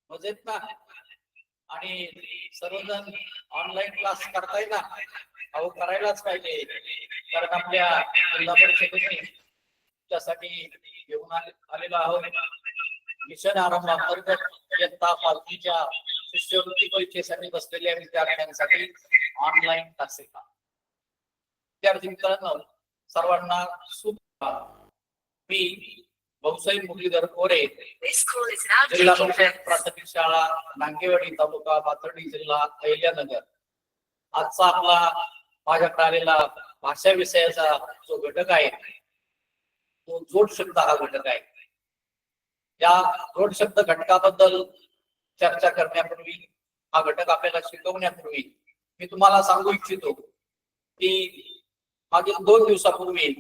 मजेत ना? आणि सर्वजण ऑनलाईन क्लास करताय ना? अहो करायलाच पाहिजे, कारण आपल्या जिल्हा परिषदेने त्यासाठी घेऊन आलेलो आहोत मिशन आरंभ अंतर्गत इयत्ता 5वीच्या शिष्यवृत्ती परीक्षेसाठी बसलेल्या विद्यार्थ्यांसाठी ऑनलाईन क्लासेस. विद्यार्थी मित्रांनो, सर्वांना मी भाऊसाहेब मुरलीधर कोरे, जिल्हा परिषद प्राथमिक शाळा नांगेवाडी, तालुका पाथर्डी, जिल्हा अहिल्यानगर. आजचा आपला माझ्याकडे आलेला भाषा विषयाचा जो घटक आहे तो जोड शब्द हा घटक आहे. या जोड शब्द घटकाबद्दल चर्चा करण्यापूर्वी, हा घटक आपल्याला शिकवण्यापूर्वी मी तुम्हाला सांगू इच्छितो की मागील 2 दिवसापूर्वी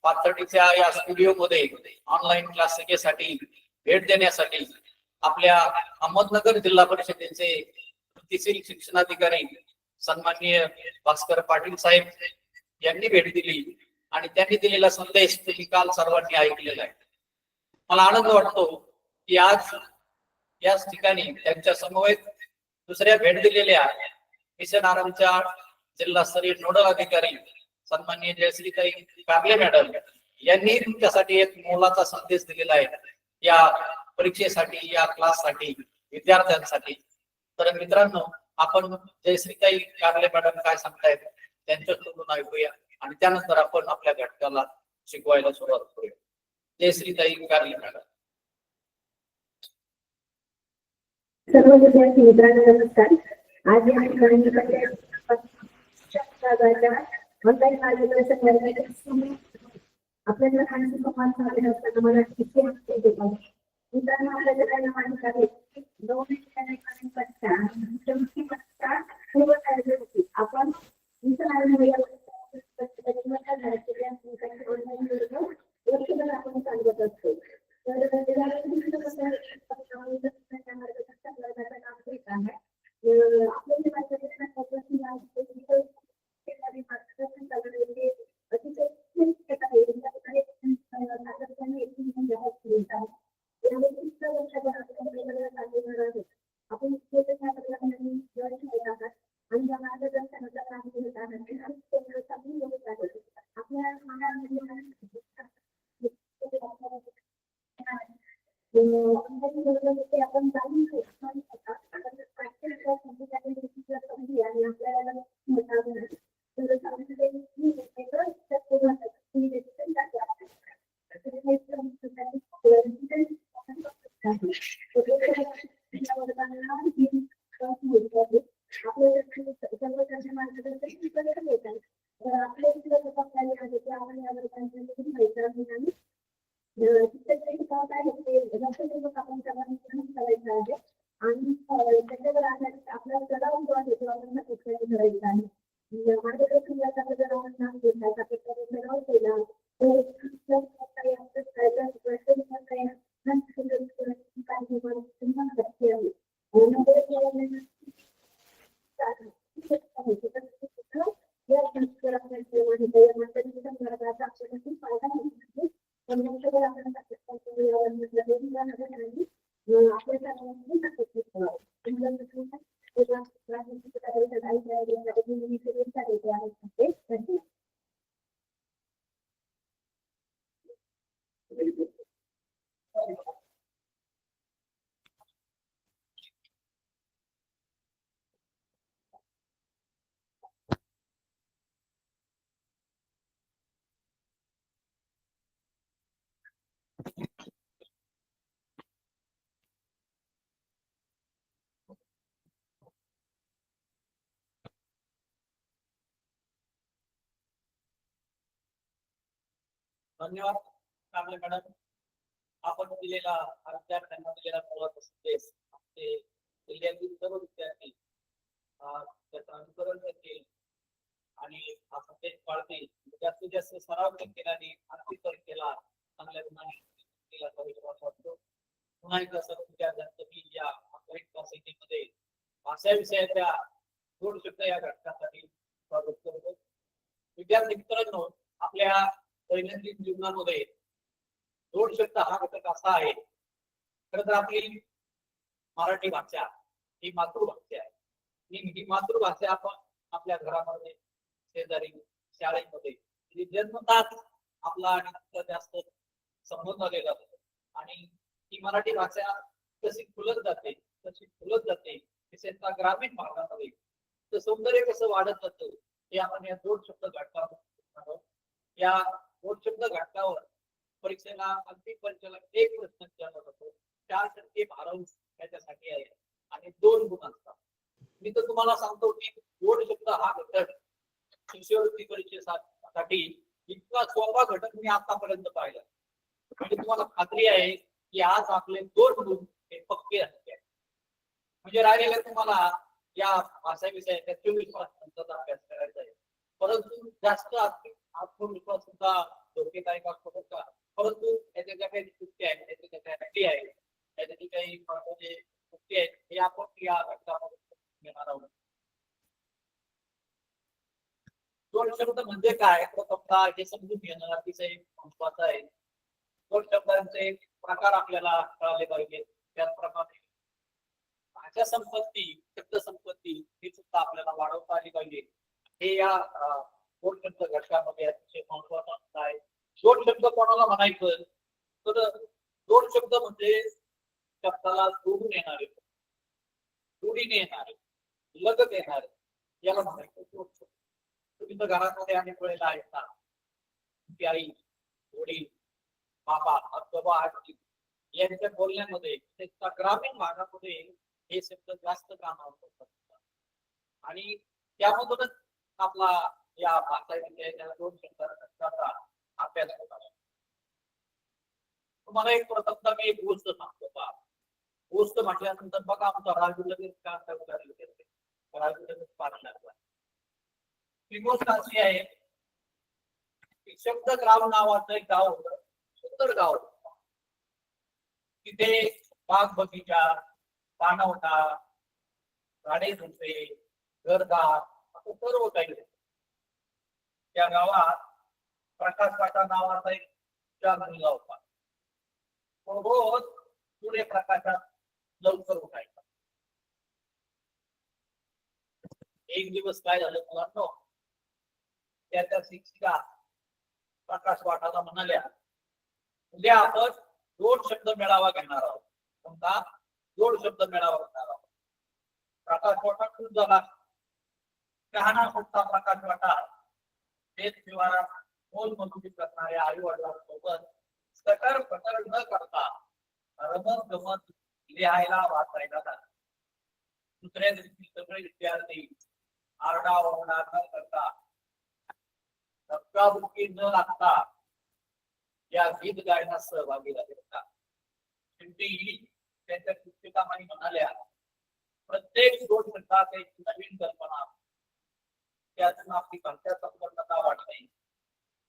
पाथर्डीच्या या स्टुडिओमध्ये ऑनलाईन क्लास शिकण्यासाठी भेट देण्यासाठी आपल्या अहमदनगर जिल्हा परिषदेचे वृत्तीशील शिक्षणाधिकारी सन्माननीय भास्कर पाटील साहेब यांनी भेट दिली आणि त्यांनी दिलेला संदेश तुम्ही काल सर्वांनी ऐकलेला आहे. मला आनंद वाटतो की आज याच ठिकाणी त्यांच्या समवेत दुसऱ्या भेट दिलेल्या मिशन आरंभच्या जिल्हास्तरीय नोडल अधिकारी सन्माननीय जयश्रीताई कारले मॅडम यांनी तुमच्यासाठी एक मोलाचा संदेश दिलेला आहे या परीक्षेसाठी, या क्लाससाठी, विद्यार्थ्यांसाठी. तर मित्रांनो, आपण जयश्रीताई कारले मॅडम काय सांगतायत त्यांच्याकडून ऐकूया आणि त्यानंतर आपण आपल्या घटकाला शिकवायला सुरुवात करूया. जयश्रीताई कारले मॅडम. सर्व विद्यार्थी मित्रांनो नमस्कार. आज या ठिकाणी ऑनलाईन मार्गदर्शन आपल्याला खाण्याचे संवाद साधले असताना मला इतके हक्क देतात. मित्रांनो, आपल्या सगळ्यांना माहित आहे की 2 आपण आपण चालवत असतो. तर आपण जाणून धन्यवाद कारले मॅडम. आपण दिलेला विद्यार्थ्यांना दिलेला मोलाचा संदेश ते जिल्ह्यातील सर्व विद्यार्थी त्याचं अनुकरण करतील आणि हा संदेश पाळतील. जास्तीत जास्त सराव केला आणि आर्थिक परीक्षेला चांगल्या गुणांनी विश्वास वाटतो. पुन्हा एकदा सर्व विद्यार्थ्यांचं मी या ऑनलाईन क्लासेसमध्ये भाषा विषयाच्या जोड शब्द या घटकासाठी स्वागत करतो. विद्यार्थी मित्रांनो, आपल्या दैनंदिन जीवनामध्ये जोड शब्द हा घटक असा आहे, खरं तर आपली मराठी भाषा ही मातृभाषा आहे. ही मातृभाषा आपण आपल्या घरामध्ये, शेजारी, शाळेमध्ये जन्मताच आपला आणि जास्त संबंध आलेला असतो. आणि ही मराठी भाषा कशी फुलत जाते, विशेषतः ग्रामीण भागामध्ये तर सौंदर्य कसं वाढत जातं हे आपण या 2 शब्द घटकावर, या 2 शब्द घटकावर परीक्षेला अगदी परीक्षेला 1 प्रश्न विचारला जातो. 4 भारव याच्यासाठी आहे आणि 2 गुण असतात. मी तर तुम्हाला सांगतो की 2 शब्द हा घटक शिष्यवृत्ती परीक्षेसाठी इतका सोपा घटक मी आतापर्यंत पाहिला. म्हणजे तुम्हाला खात्री आहे की आज आपले 2 गुण हे पक्के असते. म्हणजे राहिलेले तुम्हाला या भाषा विषयाच्या 24 प्रश्नांचा अभ्यास करायचा आहे. परंतु जास्त आत्मविश्वास सुद्धा धोकेदायक असतो का, परंतु याच्या ज्या काही चुकी आहेत, त्याच्या ज्या काही आहे, त्याच्या जी काही महत्वाचे चुकी आहेत हे आपण या घटकामध्ये घेणार आहोत. 2 शब्द म्हणजे काय प्रथमतः हे समजून घेणं अतिशय महत्वाचं आहे. 2 शब्दांचे प्रकार आपल्याला कळाले पाहिजे. त्याचप्रमाणे भाषा संपत्ती, शब्द संपत्ती ही सुद्धा आपल्याला वाढवता आली पाहिजे. हे या 2 शब्द घटकामध्ये अतिशय महत्वाचं आहे. 2 शब्द कोणाला म्हणायचं तर 2 शब्द म्हणजे शब्दाला जोडून येणारे, जोडीने येणारे, लगत येणारे याला म्हणायचं 2 शब्द. तुम्ही तर घरामध्ये अनेक वेळेला आहेत ना, की आई, वडील, बाबा, आजोबा, आजी यांच्या बोलण्यामध्ये ग्रामीण भागामध्ये हे शब्द जास्त कामावर पडतात आणि त्यामधूनच आपला या भाषा विषयाच्या 2 शब्दांचा अभ्यास होता. तुम्हाला एक प्रथमतः मी एक गोष्ट सांगतो पहा. गोष्ट म्हटल्यानंतर बघा आमचा राजू लगेच का राजू लगेच पाणी लागला. ही गोष्ट अशी आहे की शब्दग्राम नावाचं एक गाव होतं, सुंदर गाव होतं. तिथे बाग बगीचा, पाणवठा, झाडे झुडपे, घरदार असं सर्व काही होतं. त्या गावात प्रकाश पाटा नावाचा एक मुलगा होता. तो रोज सूर्यप्रकाशात लवकर उठायचा. एक दिवस काय झालं मुलांनो, त्याच्या शिक्षिका प्रकाश वाटाला म्हणाल्या, उद्या आपण 2 शब्द मेळावा घेणार आहोत. कोणता 2 शब्द मेळावा घेणार आहोत. प्रकाश वाटा खूप झाला. शहाणा सुद्धा प्रकाश वाटा तेच शिवारात मोल मजुरी करणाऱ्या आई वडिलांसोबत सकळ पकड न करता रमत गमत लिहायला वाचायला जात. दुसऱ्या दिवशी सगळे विद्यार्थी आरडाओरडा न करता, धक्काबुक्की न लागता या गीत गायनात सहभागी झाले होता. शेवटी त्यांच्या शिक्षकांनी म्हणाल्या, प्रत्येक 2 शब्दात एक नवीन कल्पना, त्यातून आपली भाषा संपन्नता वाटते.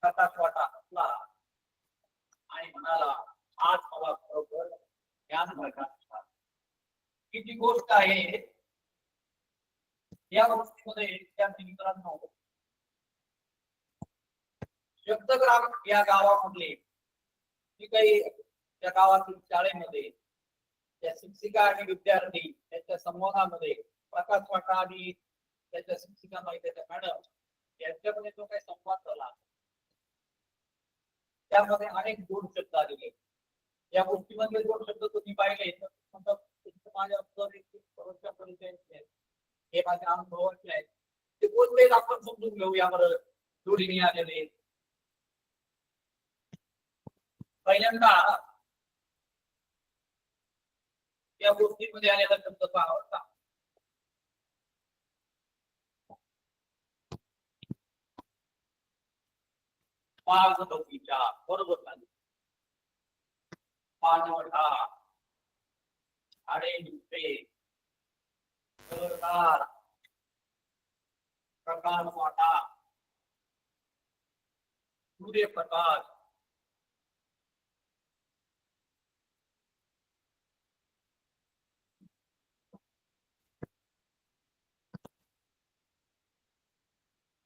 प्रकाश वाटा हसला आणि म्हणाला, आज मला बरोबर ज्ञान मिळालं. किती गोष्ट आहे या गोष्टीमध्ये. त्या मित्रांनो, शब्दग्राम या गावामधले जी काही त्या गावातील शाळेमध्ये त्या शिक्षिका आणि विद्यार्थी त्यांच्या संवादामध्ये प्रकाश वाटा आणि त्याच्या शिक्षिका त्याच्या मॅडम यांच्यामध्ये जो काही संवाद झाला त्यामध्ये अनेक 2 शब्द आलेले. या गोष्टीमध्ये 2 शब्द तुम्ही पाहिले तर माझ्या परिचय हे माझ्या अनुभवाचे आहेत. ते कोणते आपण समजून घेऊया बरं. जोडीने आलेले पहिल्यांदा या गोष्टीमध्ये आलेला शब्द पहा होता बाग बगीचा. बरोबर झाले. पाणवठा, झाडे झुडपे, घरदार, प्रकाश वाटा, सूर्यप्रकाश,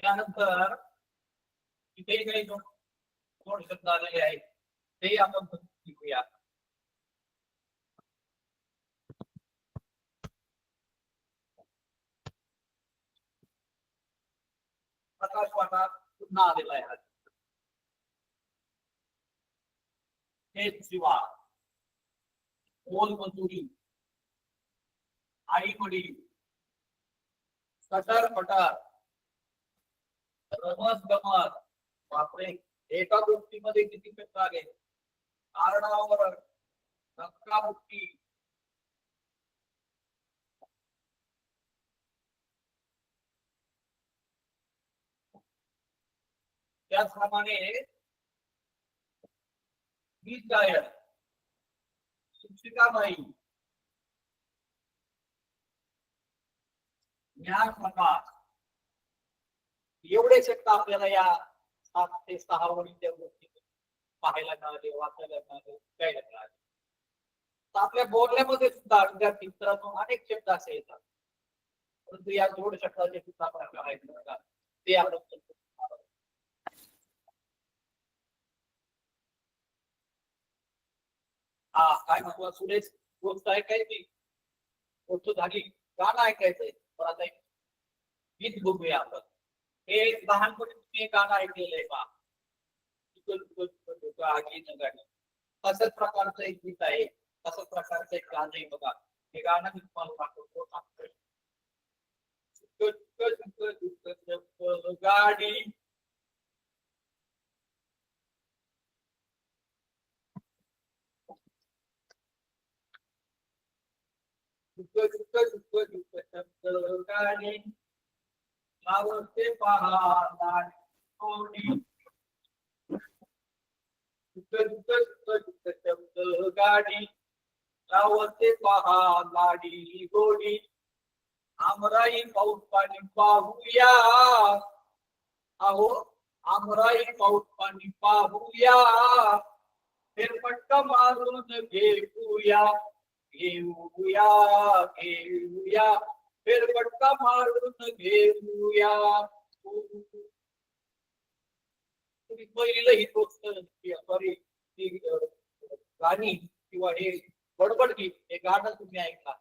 त्यानंतर इथे काही 2 शब्द आलेले आहेत ते आपण शिकूया. आकाशवाणात पुन्हा आलेला आहे. हेच शिवा मोलमजुरी आई वडील कटर पटर रमत गमत बापरे एका गोष्टीमध्ये किती प्रकार आहे. कारणावर धक्काबुक्की त्याचप्रमाणे गीत गायन शिक्षिकाबाई ज्ञान प्रकाश एवढे शब्द आपल्याला या 7 ते 6 वडीच्या गोष्टी पाहायला मिळाले वाचायला मिळाले कळायला मिळाले. तर आपल्या बोलण्यामध्ये सुद्धा विद्यार्थी मित्रांनो अनेक शब्द असे येतात परंतु या जोड शब्दाचे सुद्धा प्रकार आहेत ते आपण हा काय महत्व सुरेश गोष्ट ऐकायची गोष्ट झाली गाणं ऐकायचंय पण आता एक गीत बघूया आपण. हे लहानपणी तुम्ही गाणं ऐकलेलं आहे का गाणं असंच प्रकारचं एक गीत आहे असंच प्रकारचं एक गाणं आहे बघा. हे गाणं मी तुम्हाला पाठवतो गाडी गाडी आवडते पहा गाडी आवडते पहा लाडी गोडी आमराई पाऊस पाणी पाहूया अहो आमराई पाऊस पाणी पाहूया फेरफटका मारून घेऊया घेऊया घेऊया फेरफटका मारून घेऊया. तुम्ही पहिलं ही गोष्ट सॉरी ती गाणी किंवा हे बडबड गीत हे गाणं तुम्ही ऐकला.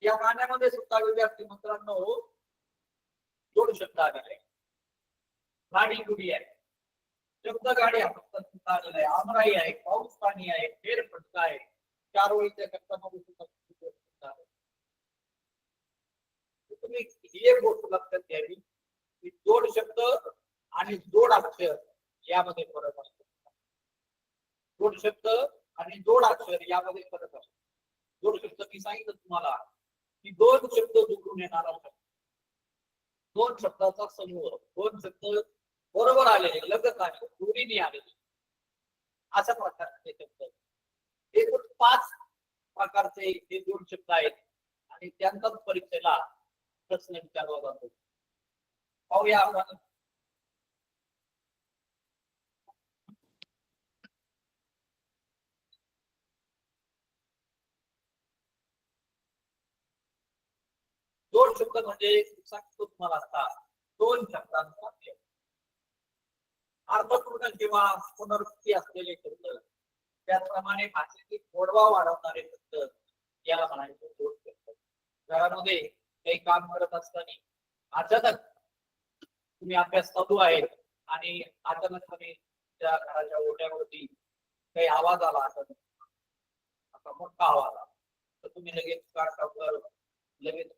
या गाण्यामध्ये सुद्धा विद्यार्थी मित्रांनो जोड शब्द आलेला आहे. गाडी गुडी आहे शब्द गाडी आलेला आहे आमराई आहे पाऊस पाणी आहे फेरफटका आहे 4 ओळीच्या शब्दामध्ये सुद्धा तुम्ही ही एक गोष्ट लक्षात घ्यावी की जोड शब्द आणि जोड अक्षर यामध्ये फरक असतो. जोड शब्द आणि जोड अक्षर यामध्ये फरक असतो. जोड शब्द मी सांगितलं तुम्हाला की 2 शब्द जोडून येणारा शब्द 2 शब्दाचा समूह 2 शब्द बरोबर आलेले लगत आले जोडीने आलेले अशा प्रकारचे शब्द एकूण 5 प्रकारचे हे 2 शब्द आहेत आणि त्यांचाच परीक्षेला प्रश्न विचारला जातो. पाहूया आपण दोन शब्द म्हणजे सांगतो तुम्हाला आता 2 शब्दांचा अर्थपूर्ण किंवा पुनरुक्ती असलेले शब्द त्याचप्रमाणे भाषेची गोडवा वाढवणारे शब्द याला म्हणायचं जोड शब्द. घरामध्ये काही काम करत असताना अचानक तुम्ही अभ्यास चालू आहे आणि अचानकपणे त्या घराच्या ओट्यावरती काही आवाज आला असा मोठा आवाज आला तर तुम्ही लगेच काढता लगेच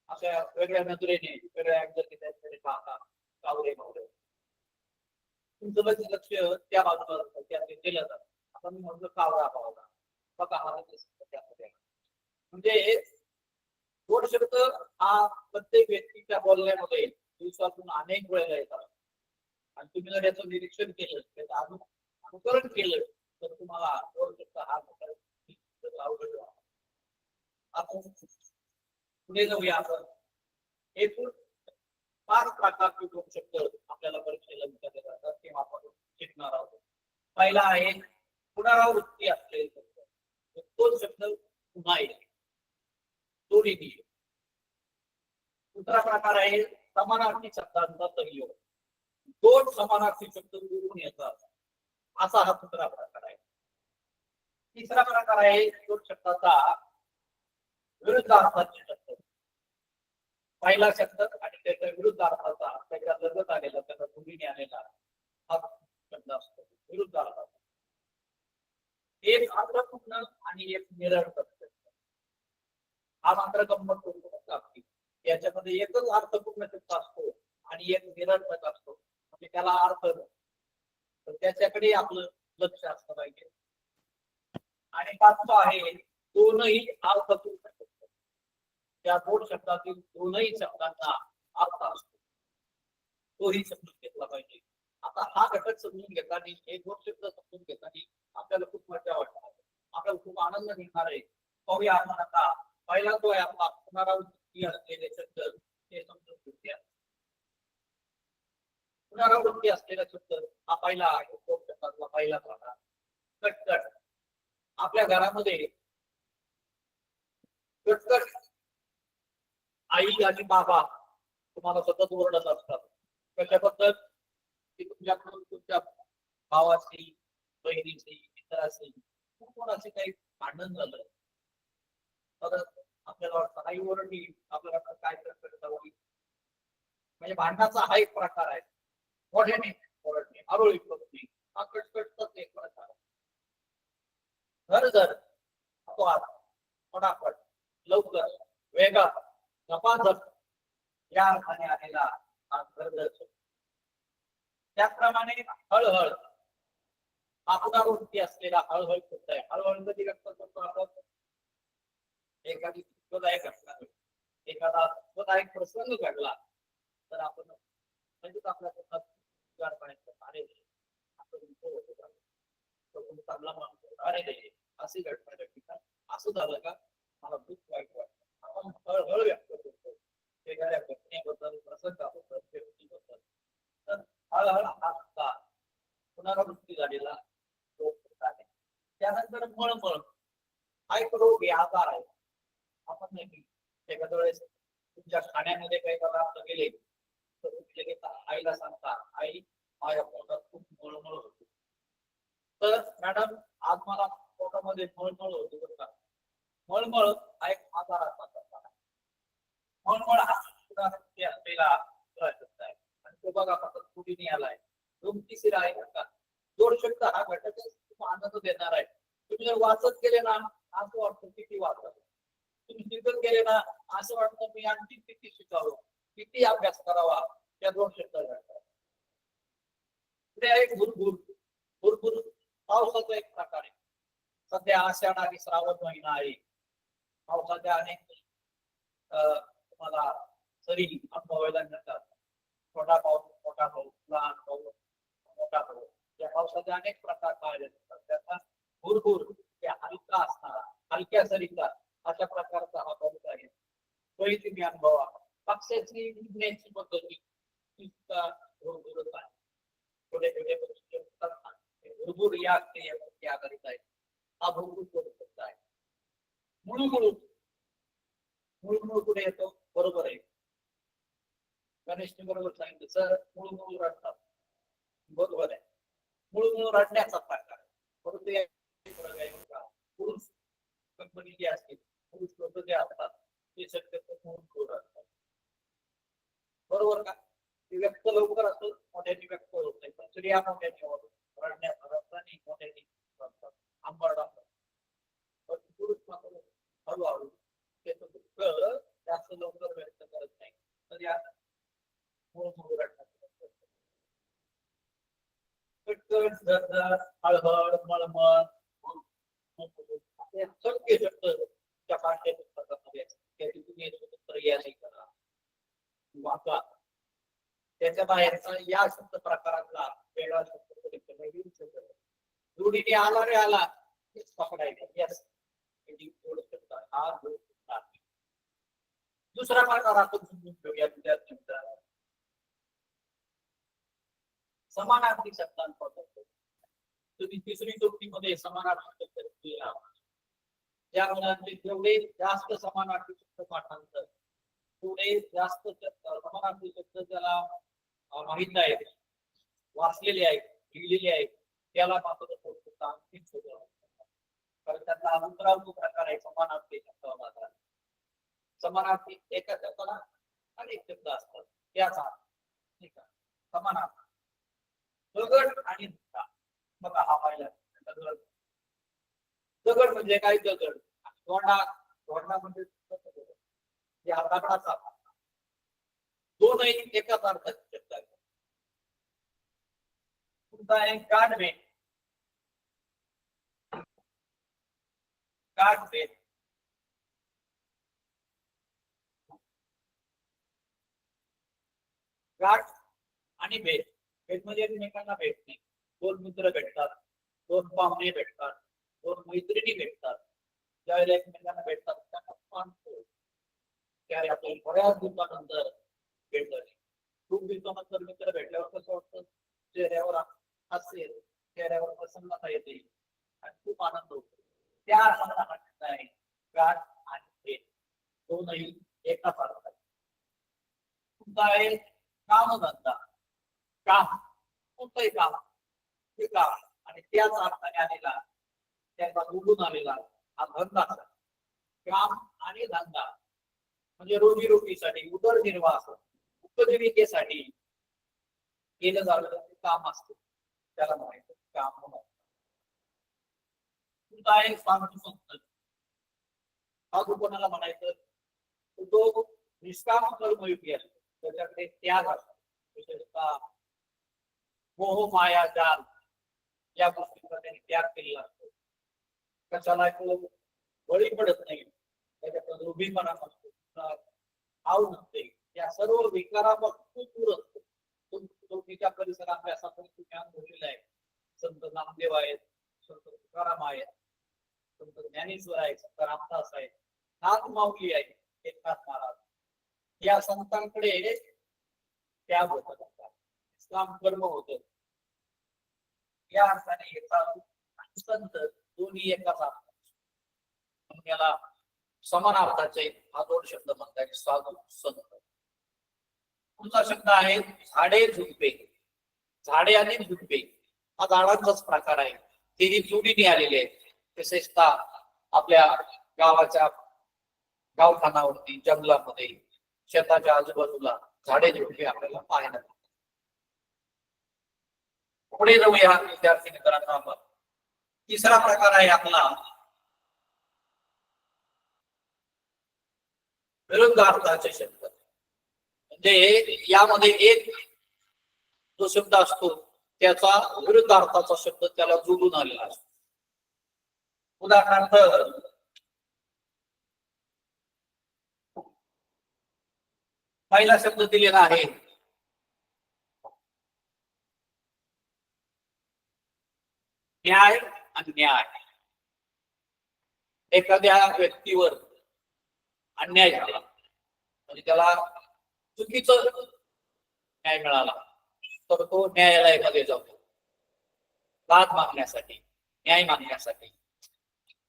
अशा वेगळ्या नजरेने वेगळ्या अँगलने पाहता कावरे मावरे तुमचं लक्ष त्या बाजूला त्यामध्ये केलं जातं. आता मी म्हटलं कावरा पावला बघा हा त्यामध्ये म्हणजे जोड शब्द हा प्रत्येक व्यक्तीच्या बोलण्यामध्ये दिवसातून अनेक वेळेला येतात आणि तुम्ही जर याचं निरीक्षण केलं त्याचं अनुकरण केलं तर तुम्हाला जोड शब्द हा अवघड आपण पुढे जाऊया. आपण एकूण 5 प्रकारचे जोड शब्द आपल्याला परीक्षेला विचारले जातात किंवा आपण शिकणार आहोत. पहिला आहे पुनरावृत्ती असलेले शब्द. तो शब्द पुन्हा येईल जोडीने. दुसरा प्रकार आहे समानार्थी शब्दांचा संयोग. 2 समानार्थी शब्द जोडून येतात असा हा दुसरा प्रकार आहे. तिसरा प्रकार आहे जोड शब्दाचा विरुद्ध अर्थाचे शब्द. पहिला शब्द आणि त्याच्या विरुद्ध अर्थाचा त्याच्या लगत आलेला त्याला जोडीने आलेला हा शब्द असतो विरुद्ध अर्थाचा. एक अर्थपूर्ण आणि एक निरर्थक शब्द. हा मात्र गंमत लागते. याच्यामध्ये एकच अर्थपूर्ण शब्द असतो आणि एक निरर्थक असतो म्हणजे त्याला अर्थ तर त्याच्याकडे आपलं लक्ष असलं पाहिजे. आणि पाचवा आहे दोनही अर्थपूर्ण शब्द. त्या दोन शब्दातील दोनही शब्दांचा अर्थ असतो तोही समजून घेतला पाहिजे. आता हा घटक समजून घेताना हे दोन शब्द समजून घेताना आपल्याला खूप मजा वाटणार आपल्याला खूप आनंद मिळणार आहे. पाहूया आपण आता पहिला जो आहे आपला पुनरावृत्ती असलेले शब्द ते समजून घेऊया. पुनरावृत्ती असलेला शब्द हा पहिला आहे दोन शब्दातला पहिला प्रकार कटकट. आपल्या घरामध्ये कटकट आई आणि बाबा तुम्हाला सतत ओरडत असतात कशाबद्दल की तुमच्याकडून तुमच्या भावाशी बहिणीशी मित्राशी कोणाचे काही भांडण झालं तर आपल्याला वाटतं आई ओरडली आपल्याला वाटतं काय कटकट होईल म्हणजे भांडणाचा हा एक प्रकार आहे. मोठ्याने ओरडणे आरोळी पडणे हा कटकटचाच एक प्रकार आहे. घर घर अपवाद फटाफट लवकर वेगा झपाझप या अर्थाने आलेला हा घर. त्याचप्रमाणे हळहळ हा पुनरावृत्ती असलेला हळहळ शब्द आहे. हळहळ कधी व्यक्त करतो आपण एखादी दुःखदायक घटना एखादा दुःखदायक प्रसंग घडला तर आपण म्हणजेच आपल्या अरे चांगला माणूस अरे अशी घटना घडली का असं झालं का मला खूप वाईट वाटतं आपण हळहळ व्यक्त करतो एखाद्या घटनेबद्दल प्रसंगाबद्दल व्यक्तीबद्दल. तर हळहळ हा सुद्धा पुनरावृत्ती झालेला रोग आहे. त्यानंतर मळमळ हा एक रोग आहे आजार आहे. आपण नाही एखाद्या वेळेस तुमच्या खाण्यामध्ये काही पदार्थ गेले तर तुम्ही लगेच आईला सांगता आई माझ्या पोटात खूप मळमळ होती. तर मॅडम आज मला पोटामध्ये मळमळ होती बरं का. मळमळ हा एक आजाराचा प्रकार आहे. मळमळ हा पुनरावृत्ती असलेला शब्द आहे आणि तो बघा फक्त कुठेही आलाय दोन तिसरा आहे का जोड शब्द हा घटक खूप आनंद देणार आहे. तुम्ही जर वाचत गेले ना असं वाटतं किती वाचत तुम्ही शिकत गेले ना असं वाटतं मी आणखी किती शिकावं किती अभ्यास करावा त्या दोन शब्द घडतात. पुढे आहे भुरभुर. भुरभुर पावसाचा एक प्रकार आहे. सध्या आषाढ आणि श्रावण महिना आहे. पावसाच्या अनेक तुम्हाला सरी अनुभवायला मिळतात. छोटा पाऊस मोठा पाऊस लहान पाऊस मोठा पाऊस या पावसाचे अनेक प्रकार पाहायला मिळतात. त्याचा भुरभुर हलका असणारा हलक्या सरीचा अशा प्रकारचा हा पाऊस आहे. तोही तुम्ही अनुभवा. पक्षाची निघण्याची पद्धती भुरभुरच आहे. थोडे थोडे भुरभुर या क्रियेवरती आधारित आहे. हा भुरभुर करू शकत आहे. मुळमुळू मुळमुळ कुठे येतो बरोबर आहे. गणेशने बरोबर सांगितलं सर मुळमुळू रडतात बरोबर आहे. मुळमुळू रडण्याचा प्रकार परंतु पुरुष कंपनी जे असतील पुरुष लोक जे असतात ते शक्यतो मुळमुळू रडतात बरोबर का. ती व्यक्त लवकर असतो मोठ्याने व्यक्त होत नाही पण स्त्रिया मोठ्याने रडण्याचा रडताना मोठ्याने रडतात आंबरड असतात. पण पुरुष मात्र हळूहळू त्याचं दुःख जास्त लवकर व्यक्त करत नाही तर या मुळमुळू रडतात. कटकट झरझर हळहळ मळमळ सगळे शब्द त्या भाषेत पुस्तकामध्ये त्याची तुम्ही स्वतंत्र यादी करा वाचा. त्याच्या बाहेरचा या शब्द प्रकारातला वेगळा शब्द जोडीने आला रे आला हेच पकडायचं. यस हा दुसरा प्रकार आपण समजून घेऊया विद्यार्थी मित्रांनो. समानार्थी शब्दांपासून तुम्ही तिसरी चौथीमध्ये समानार्थी शब्द ज्या मुलांचे जेवढे जास्त समानार्थी शब्द पाठांतर तेवढे जास्त समानार्थी शब्द त्याला माहित आहेत वाचलेले आहेत लिहिलेले आहेत त्याला मात्र कारण त्याचा अंतराव प्रकार आहे समानार्थी शब्द. समानार्थी एका शब्दाला अनेक शब्द असतात याचा ठीक आहे समान अर्थ. दगड आणि धुता बघा हा पाहिला दगड. दगड म्हणजे काय दगड दोंडा दोंडा म्हणजे या दगडाचा दोनही एकाच अर्थाचे शब्द आहेत. तुमचा आहे काठबेट. काठबेट गाठ आणि भेट. भेट म्हणजे एकमेकांना भेटणे. दोन मित्र भेटतात, दोन पाहुणे भेटतात, दोन मैत्रिणी भेटतात. ज्यावेळेला एकमेकांना भेटतात त्यांना मानतो त्यावेळी आपल्याला बऱ्याच दिवसानंतर भेट झाली. खूप दिवसानंतर मित्र भेटल्यावर कसं वाटतं चेहऱ्यावर हास्य चेहऱ्यावर प्रसन्नता येते आणि खूप आनंद होतो. त्या अर्थात आहे गाठ आणि भेट दोनही एकाच अर्थात. तुमचा आहे कामधंदा. काम कोणतंही काम हे काम आणि त्याच अर्थाने आलेला त्याचा निवडून आलेला हा धंदा. काम आणि धंदा म्हणजे रोजीरोटीसाठी उदरनिर्वाह उपजीविकेसाठी केलं जाणारं काम असतं त्याला म्हणायचं काम म्हणून. तुमचा आहे साधू संत. साधू कोणाला म्हणायचं तो निष्काम कर्मयोगी असतो. त्याच्याकडे त्याग असतो. विशेषतः मोह माया जाल या गोष्टींचा त्यांनी त्याग केलेला असतो. कशाला तो बळी पडत नाही. त्याच्याकडे उभीपणा नसतो, आव नसते. या सर्व विकारापासून दूर असतो. तिच्या परिसरात अभ्यासातून ज्ञान भरलेलं आहे. संत नामदेव आहेत, संत तुकाराम आहेत, संत ज्ञानेश्वर आहेत, संत रामदास आहेत, नाथ माऊली आहे, एकनाथ महाराज. या संतांकडे त्याग होत असतात. इस्लाम कर्म होत. या अर्थाने हे साधू आणि संत दोन्ही एकाच अर्थ. म्हणून याला समान अर्थाचे हा दोन शब्द म्हणतात साधू संत. पुढचा शब्द आहे झाडे झुडपे. झाडे आणि झुडपे हा झाडांचाच प्रकार आहे. ते जोडीने आलेले आहेत. विशेषतः आपल्या गावाच्या गावठाणावरती जंगलामध्ये शेताच्या आजूबाजूला झाडे झुडपे आपल्याला पाहायला मिळतात. पुढे जाऊया विद्यार्थी मित्रांनो आपण. तिसरा प्रकार आहे आपला विरुद्धार्थाचे शब्द. म्हणजे यामध्ये एक जो शब्द असतो त्याचा विरुद्धार्थाचा शब्द त्याला जोडून आलेला असतो. उदाहरणार्थ पहिला शब्द दिलेला आहे न्याय अन्याय. एखाद्या व्यक्तीवर अन्याय झाला म्हणजे त्याला चुकीचं न्याय मिळाला तर तो न्यायालयामध्ये जातो दाद मागण्यासाठी, न्याय मागण्यासाठी.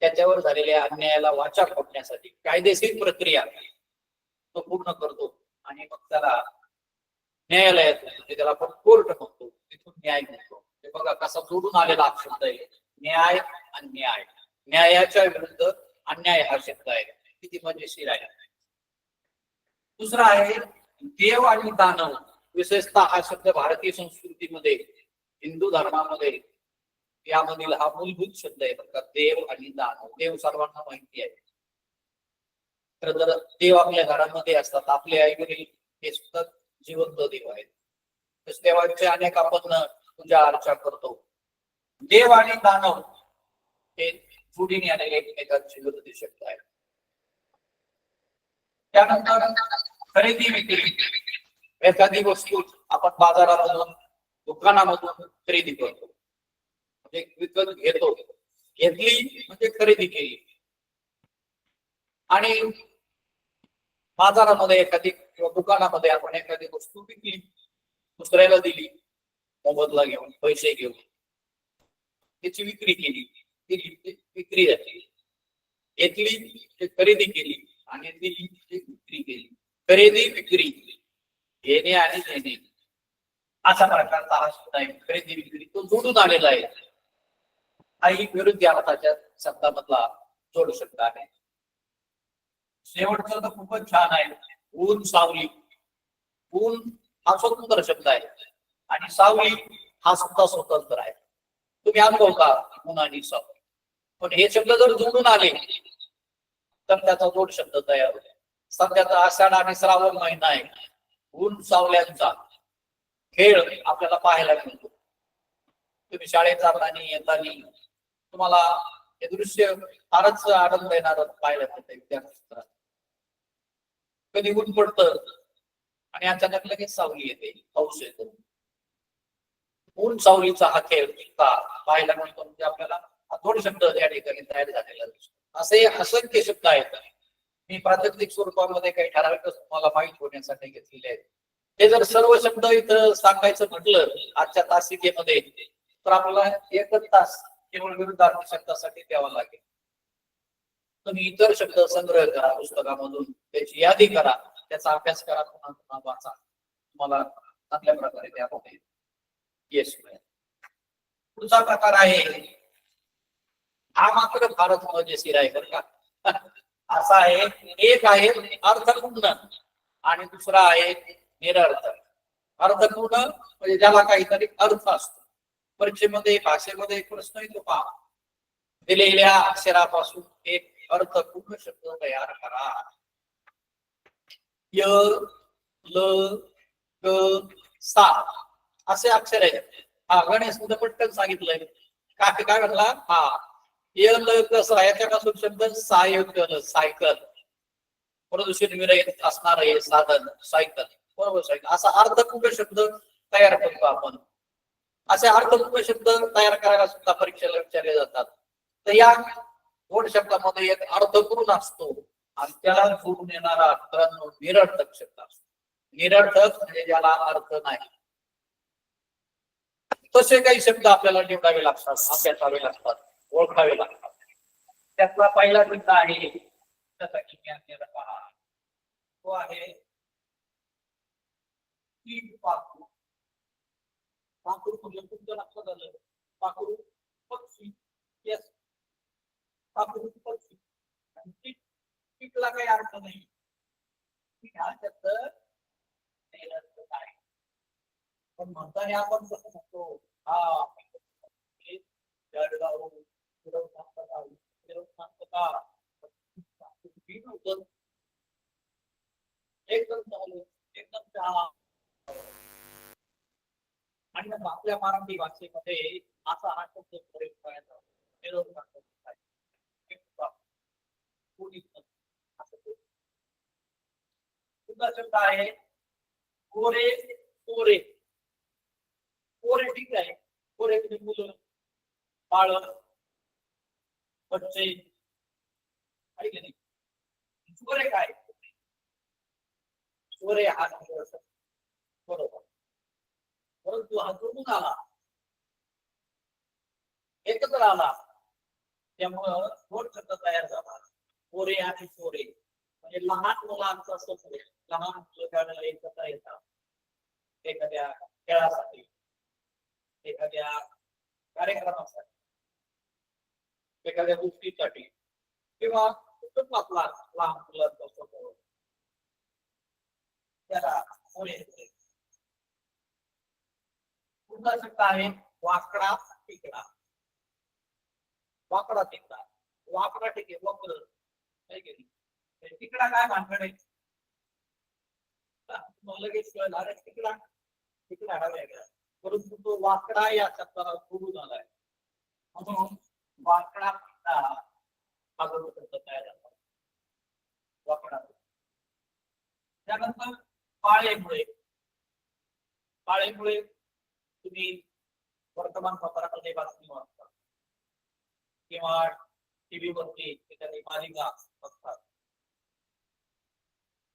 त्याच्यावर झालेल्या अन्यायाला वाचा फोडण्यासाठी कायदेशीर प्रक्रिया तो पूर्ण करतो आणि मग त्याला न्यायालयात म्हणजे त्याला आपण कोर्ट म्हणतो तिथून न्याय मिळतो. हे बघा कसा जोडून आलेला शब्द आहे न्याय अन्याय. न्यायाच्या विरुद्ध अन्याय हा शब्द आहे. किती मजेशीर आहे. दुसरा आहे देव आणि दानव. विशेषतः हा शब्द भारतीय संस्कृतीमध्ये हिंदू धर्मामध्ये यामधील हा मूलभूत शब्द आहे बघा देव आणि दानव. देव सर्वांना माहिती आहे. तर जर देव आपल्या घरामध्ये असतात आपले आई वडील हे सुद्धा जिवंत देव आहेत. देवांचे अनेक आपण पूजा अर्चा करतो. देव आणि दानव हे जोडीने आलेले एकमेकांचे विरुद्ध शब्द आहेत. त्यानंतर खरेदी विक्री. एखादी वस्तू आपण बाजारामधून दुकानामधून खरेदी करतो म्हणजे विकत घेतो. घेतली म्हणजे खरेदी केली. आणि बाजारामध्ये एखादी किंवा दुकानामध्ये आपण एखादी वस्तू विकली दुसऱ्याला दिली मोबदला घेऊन पैसे घेऊन त्याची विक्री केली. विक्री झाली. घेतली खरेदी केली आणि दिली विक्री केली. खरेदी विक्री घेणे आणि देणे अशा प्रकारचा हा शब्द आहे. खरेदी विक्री तो जोडून आलेला आहे. काही विरुद्ध अर्थाच्या शब्दामधला जोड शब्द आहे. शेवटचा तर खूपच छान आहे ऊन सावली. ऊन हा स्वतंत्र शब्द आहे आणि सावली हा सुद्धा स्वतंत्र आहे. तुम्ही अनुभवता ऊन आणि सावली. पण हे शब्द जर जोडून आले तर त्याचा जोड शब्द तयार होतो. सध्याचा आषाढ आणि श्रावण महिना आहे. ऊन सावल्यांचा खेळ आपल्याला पाहायला मिळतो. तुम्ही शाळेत जाताना येताना तुम्हाला हे दृश्य फारच आनंद देणार पाहायला मिळतं विद्यार्थी. कधी ऊन पडतं आणि अचानक लगेच सावली येते, पाऊस येतो. ऊन सावलीचा हा खेळ पाहायला मिळतो. म्हणजे आपल्याला दोन शब्द या ठिकाणी तयार झालेला दिसतो. असे असंख्य शब्द आहेत. मी प्रात्यक्षिक स्वरूपामध्ये काही ठराविक तुम्हाला माहित होण्यासाठी घेतलेले आहेत. हे जर सर्व शब्द इथं सांगायचं म्हटलं आजच्या तासिकेमध्ये तर आपल्याला एकच तास केवळ विरुद्धार्थी शब्दासाठी द्यावा लागेल. तुम्ही इतर शब्द संग्रह करा पुस्तकामधून, त्याची यादी करा, त्याचा अभ्यास करा, पुन्हा पुन्हा वाचा. तुम्हाला चांगल्या प्रकारे द्यावं येईल. येस. पुढचा प्रकार आहे, हा मात्र फारच मजेशीर आहे बरं का. असा आहे, एक आहे अर्थपूर्ण आणि दुसरा आहे निरर्थक. अर्थपूर्ण म्हणजे ज्याला काहीतरी अर्थ असतो. परीक्षेमध्ये भाषेमध्ये एक प्रश्न येतो पहा, दिलेल्या अक्षरापासून एक अर्थपूर्ण शब्द तयार करा. य ल क सा असे अक्षर आहेत. हा गणेश मध्ये पटकन सांगितलंय. काय म्हटला? हा य ल क सा याच्यापासून शब्द सायकल, सायकल. प्रदूषण विरहित असणार हे साधन सायकल, बरोबर. सायकल असा अर्थपूर्ण शब्द तयार करतो आपण. असे अर्थपूर्ण शब्द तयार करायला सुद्धा परीक्षेला विचारले जातात. तर या दोन शब्दामध्ये एक अर्थपूर्ण असतो आणि त्याला जोडून येणारा निरर्थक शब्द असतो. निरर्थक म्हणजे ज्याला अर्थ नाही. तसे काही शब्द आपल्याला निवडावे लागतात, अभ्यासावे लागतात, ओळखावे लागतात. त्यातला पहिला शब्द आहे, त्याचा की पहा, तो आहे पाखरू. पाखरू म्हणजे तुमच्या लक्षात आलं, पाखरू पक्षी. येस, पाखरू पक्षी. कीटला काही अर्थ नाही. हा शब्द आहे. पण म्हणताना आपण कसं म्हणतो, हा जळगाव एकदम चालू, एकदम चहा. आणि आपल्या मराठी भाषेमध्ये असा हा शब्द प्रयोग करायचा. शब्द आहे कोरे. कोरे कोरे ठीक आहे. कोरे म्हणजे मुलं, बाळ, बच्चे. ऐकले नाही. कोरे काय? कोरे हा बरोबर. परंतु हा जोडून आला, एकत्र आला, त्यामुळं दोन शब्द तयार झाला. कोरे आणि चोरे म्हणजे लहान मुलांचा सोपे. लहान मुलं त्यावेळेला एकत्र येतात एखाद्या खेळासाठी, एखाद्या कार्यक्रमासाठी, एखाद्या गोष्टीसाठी किंवा कुटुंबातला लहान मुलांचा सोपं, त्याला कोरे. पुन्हा शब्द आहे वाकडा टिकडा. वाकडा टिकडा, वाकडा टिके वक्र. तिकडा काय भानगड आहे? लगेच कळणार तिकडा. तिकडा हा वेगळा, परंतु तो वाकडा या शब्दाला जोडून आलाय म्हणून वाकडा टिकडा हा जो शब्द तयार झाला. वाकडा. त्यानंतर पाळेमुळे. पाळेमुळे तुम्ही वर्तमानपत्रामध्ये बातमी वाचता किंवा टीव्ही वरती एखादी मालिका बघतात,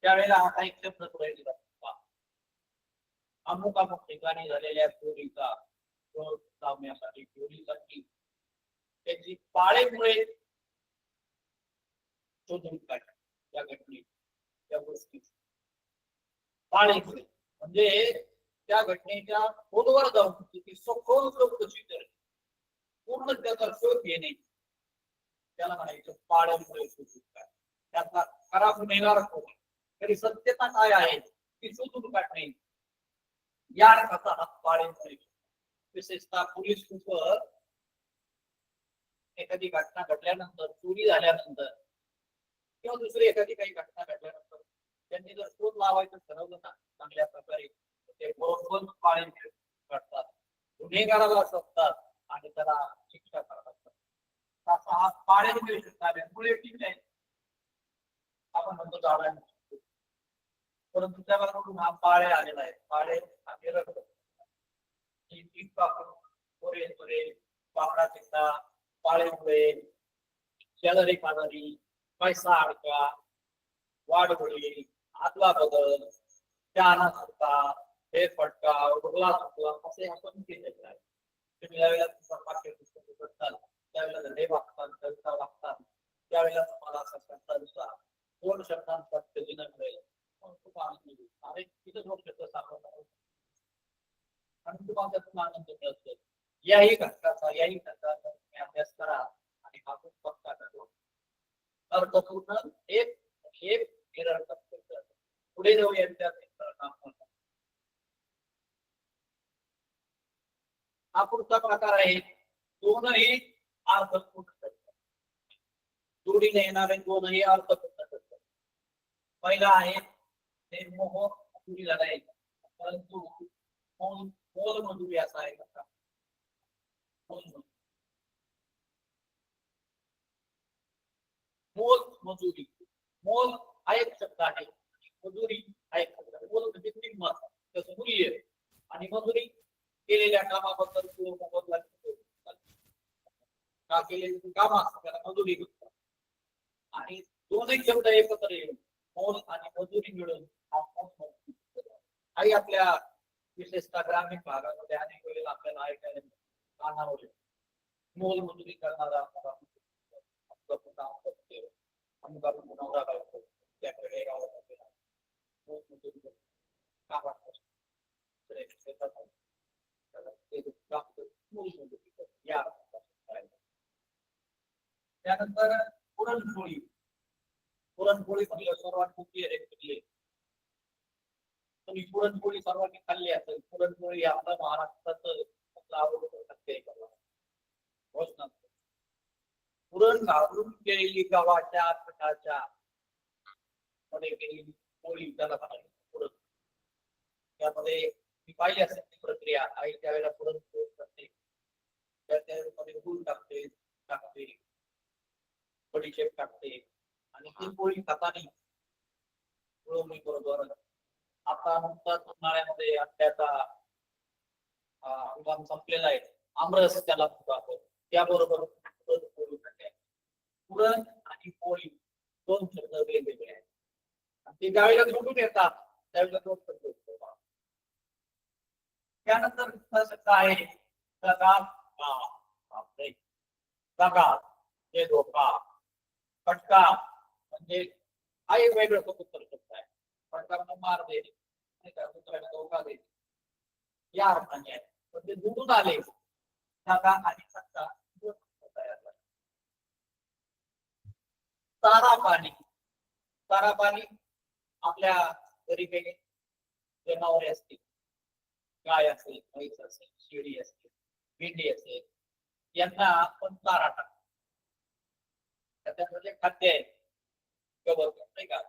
त्यावेळेला हा एक शब्द प्रयोग करतात. अमुक अमुक ठिकाणी झालेल्या चोरीचा शोध लावण्यासाठी, चोरीसाठी त्याची पाळेमुळे शोधून काढतात. या घटनेत, या गोष्टी पाळेमुळे म्हणजे त्या घटनेच्या खोलवर जाऊन ती सखोल चौकशी करणे, पूर्ण त्याचा शोध घेणे, त्याला म्हणायचं पाळेमुळे शोधून काढणे. त्यातला खरा गुन्हेगार कोण, तरी सत्यता काय आहे ती शोधून काढणे या अर्थाचा हा पाळीव विशेषतः पोलीस खूप एखादी घटना घडल्यानंतर चोरी झाल्यानंतर किंवा दुसरी एखादी काही घटना घडल्यानंतर त्यांनी जर शोध लावायचं ठरवलं ना चांगल्या प्रकारे ते बरोबर पाळीव काढतात गुन्हेगाराला शोधतात आणि त्याला शिक्षा करतात हा पाळीव मुळे ठीक आहे आपण म्हणतो झाला परंतु त्याबरोबर हा पाळे आलेला आहे पाळे पापडा चिंता पाळेमुळे शेजारी पाजारी पैसा अडका वाढवळी आतला बदल त्याना सुटका हे फटका उडला सुटला असे आपण केलेले आहे तुम्ही ज्यावेळेला तुमचं पाठ्यपुस्तक करताल त्यावेळेला धडे वागतात कविता वागतात त्यावेळेला तुम्हाला असा शब्दानुसार 2 शब्दांचा दिलं मिळेल खूप आनंद होईल आणि तिथे 2 शब्द सापडतात आणि तुम्हाला त्यातून आनंद मिळतो याही घटकाचा तुम्ही अभ्यास करा आणि आपण पक्का करू अर्थपूर्ण एक पुढे जाऊया हा पुढचा प्रकार आहे दोनही अर्थपूर्ण जोडीने येणारे दोनही अर्थपूर्ण करतात पहिला आहे निर्मोह जोडीला नाही परंतु मोल मजुरी असा आहे का मोल मजुरी मोल हा एक शब्द आहे मजुरी हा एक शब्द आहे मोल म्हणजे किंमत त्याचं मूल्य आणि मजुरी केलेल्या कामाबद्दल का केलेली काम असतात त्याला मजुरी म्हणतात आणि दोनही शब्द एकत्र येऊन मोल आणि मजुरी मिळून काही आपल्या विशेषतः ग्रामीण भागामध्ये अनेक वेळेला आपल्याला ऐकायला कानावर मोल मजुरी करणारा नवरा बायको त्याकडे त्यानंतर पुरणपोळी पुरणपोळी सर्वात मोठी आहे तुम्ही पुरणपोळी सर्वांनी खाल्ली असेल पुरणपोळी आपल्या महाराष्ट्रात आवडत पुरण घालून केलेली गव्हाच्या पिठाच्या मध्ये केलेली पोळी त्याला पुरण त्यामध्ये मी पाहिली असेल ती प्रक्रिया आई त्यावेळेला पुरणपोळी करते त्यामध्ये गूळ टाकते बडीशेप टाकते आणि ती पोळी खाताना बरोबर आता नुकताच उन्हाळ्यामध्ये आत्याचा हंगाम संपलेला आहे आमरस त्याला त्याबरोबर पुरण आणि पोळी 2 शब्द वेगवेगळे आहेत ते ज्यावेळेला जोडून येतात त्यावेळेला 2 शब्द येतात त्यानंतर शब्द आहे हे धोका फटका म्हणजे हा एक वेगळं उत्तर शब्द आहे फटका मार देणे धोका देणे या अर्थाने आहे पण ते जोडून आले दगा आणि फटका तारा पाणी आपल्या घरी काही जनावरे असतील गाय असेल म्हैस असेल शेळी असेल मेंढी असेल यांना आपण चारा टाकतो त्याच्यामध्ये खाद्य आहे गवत नाही का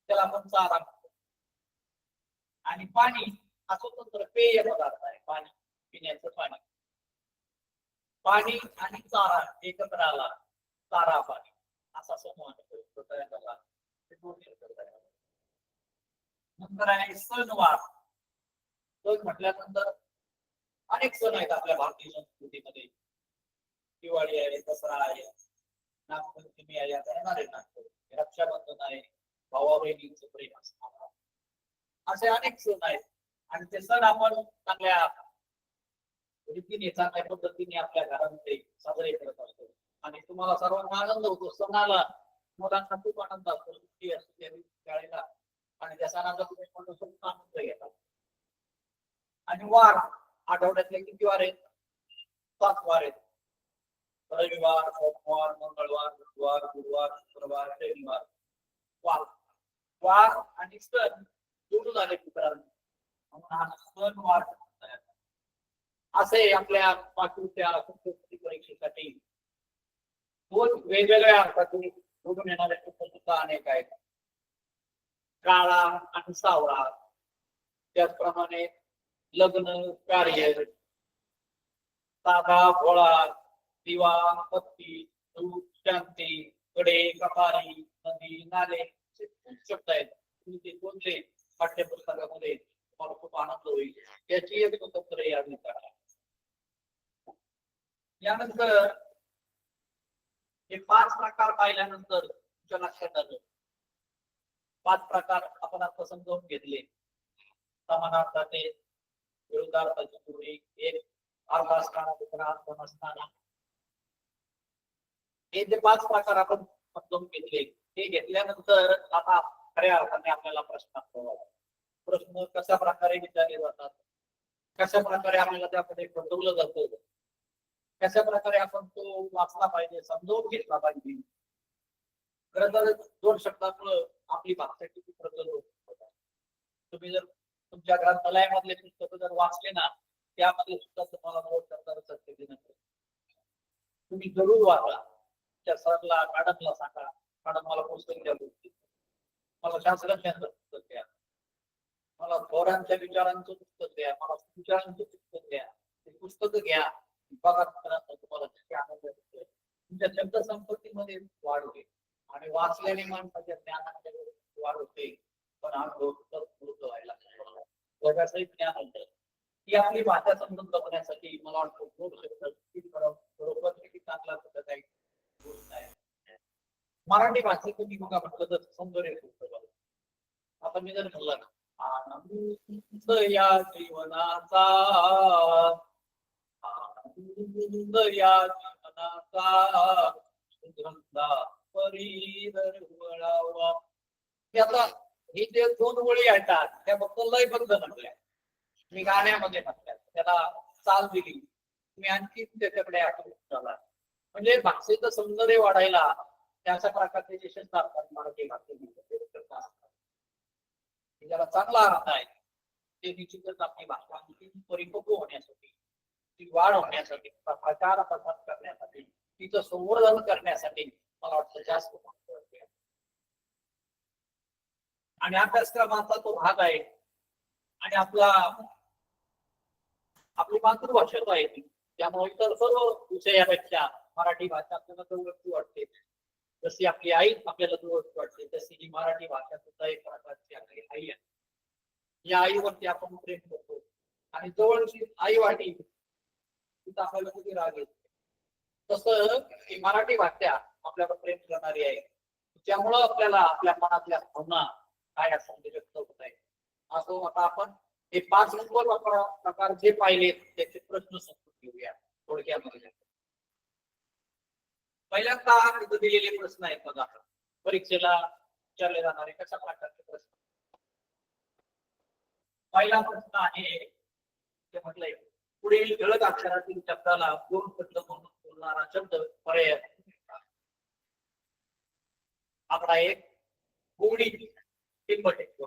त्याला आपण चारा म्हणतो आणि पाणी हा स्वतंत्र पेय पदार्थ आहे पाणी पिण्याचं पाणी आणि चारा एकत्र आला चारा पाणी असा समूह नंतर आहे सणवार सण म्हटल्यानंतर अनेक सण आहेत आपल्या भारतीय संस्कृतीमध्ये दिवाळी आहे दसरा आहे नागपंचमी आहे आता येणार आहे रक्षाबंधन आहे भावा बहिणींचं प्रेम असणार असे अनेक सण आहेत आणि ते सण आपण चांगल्या रीतीने चांगल्या पद्धतीने आपल्या घरामध्ये साजरे करत असतो आणि तुम्हाला सर्वांना आनंद होतो सणाला मुलांना खूप आनंद असतो शाळेला आणि त्या सणाचा तुम्ही मनसोक्त आनंद घेतात आणि वार आठवड्यातले किती वार आहेत 7 वार आहेत रविवार सोमवार मंगळवार बुधवार गुरुवार शुक्रवार शनिवार वार आणि सण जोडून आले मित्रांनो. म्हणून हा सणवार असे आपल्या पाचवीच्या परीक्षेसाठी दोन वेगवेगळ्या अर्थातून निवडून येणारे सुद्धा अनेक आहेत. काळा आणि सावळा, त्याचप्रमाणे लग्न कार्य, साधा भोळा, दिवा बत्ती, दूध शांती, कडे कपारी, नदी नाले खूप शब्द आहेत. तुम्ही ते कोणते पाठ्यपुस्तकामध्ये तुम्हाला खूप आनंद होईल याची एक स्वतंत्र यादी करा. यानंतर हे 5 प्रकार पाहिल्यानंतर तुमच्या लक्षात आलं 5 प्रकार आपण आता समजावून घेतले. समानार्थाचे, विरुद्धार्थाची जोडी, एक अर्धा असताना दुसरा अर्ध नसताना, हे जे 5 प्रकार आपण समजावून घेतले. हे घेतल्यानंतर आता खऱ्या अर्थाने आपल्याला प्रश्न कशा प्रकारे विचारले जातात, कशा प्रकारे आपल्याला त्यामध्ये फसवलं जातं, कशा प्रकारे आपण तो वाचला पाहिजे, समजावून घेतला पाहिजे. खरं तर 2 शब्दामुळे आपली भाषा किती प्रगत होत. तुम्ही जर तुमच्या ग्रंथालयामधले पुस्तकं जर वाचले ना, त्यामध्ये सुद्धा तुम्हाला 2 शब्दाचं सत्य देणं. तुम्ही जरूर वाचा. त्या सरला मॅडमला सांगा, मॅडम मला पुस्तक द्या, मला शास्त्रज्ञांचं पुस्तक द्या, मला थोरांच्या विचारांचं पुस्तक द्या, मला विचारांचं पुस्तक द्या. ते पुस्तक घ्या, बघा, तुम्हाला आनंद होतोय. तुमच्या शब्द संपत्तीमध्ये वाढ होते आणि वाचल्याने माणसाच्या ज्ञानामध्ये वाढ होते. पण व्हायला जगाचंही ज्ञान होतं. ही आपली भाषा समजून जगण्यासाठी मला वाटतं बरोबर किती चांगला पद्धत आहे. मराठी भाषेचं मी बघा म्हटलं तर सौंदर्य खूप. आता मी जर म्हणलं ना, आनंद या जीवनाचा, आनंद या जीवनाचा सुगंधा परीर वळावा. आता हे जे 2 ओळी आहेत त्या फक्त लयबद्ध म्हटल्या, मी गाण्यामध्ये म्हटल्या, त्याला चाल दिली, मी आणखी त्याच्याकडे आकर्षित झाला. म्हणजे भाषेचं सौंदर्य वाढायला त्याच्या प्रकारचे जे शब्द असतात मराठी भाषेमध्ये ज्याला चांगला अर्थ आहे ते निश्चितच आपली भाषा परिपक्व होण्यासाठी, ती वाढ होण्यासाठी, प्रचार प्रसार करण्यासाठी, तिचं संवर्धन करण्यासाठी मला वाटतं जास्त आणि अभ्यासक्रमाचा तो भाग आहे. आणि आपली मातृभाषा आहे ती, त्यामुळे इतर सर्व विषयापेक्षा मराठी भाषा आपल्याला जवळची वाटते. जशी आपली आई आपल्याला जवळची वाटते, तशी ही मराठी भाषा सुद्धा एक प्रकारची आपली आई आहे. या आईवरती आपण प्रेम करतो आणि जवळची आई वाटी तिथं आपल्याला किती राग येतो. तसं ही मराठी भाषा आपल्याला प्रेम करणारी आहे, त्यामुळं आपल्याला आपल्या मनातल्या भावना काय असं व्यक्त होत आहे. असं आता आपण हे 5 प्रकार जे पाहिले त्याचे प्रश्न समजून घेऊया थोडक्यामध्ये. पहिल्यांदा इथं दिलेले प्रश्न आहेत बघा, परीक्षेला विचारले जाणारे कशा प्रकारचे प्रश्न. पहिला प्रश्न आहे ते म्हटलंय, पुढील ठळक अक्षरातील शब्दाला 2 शब्द म्हणून बोलणारा शब्द पर्याय. आकडा 1 गोडी टिंबटेक.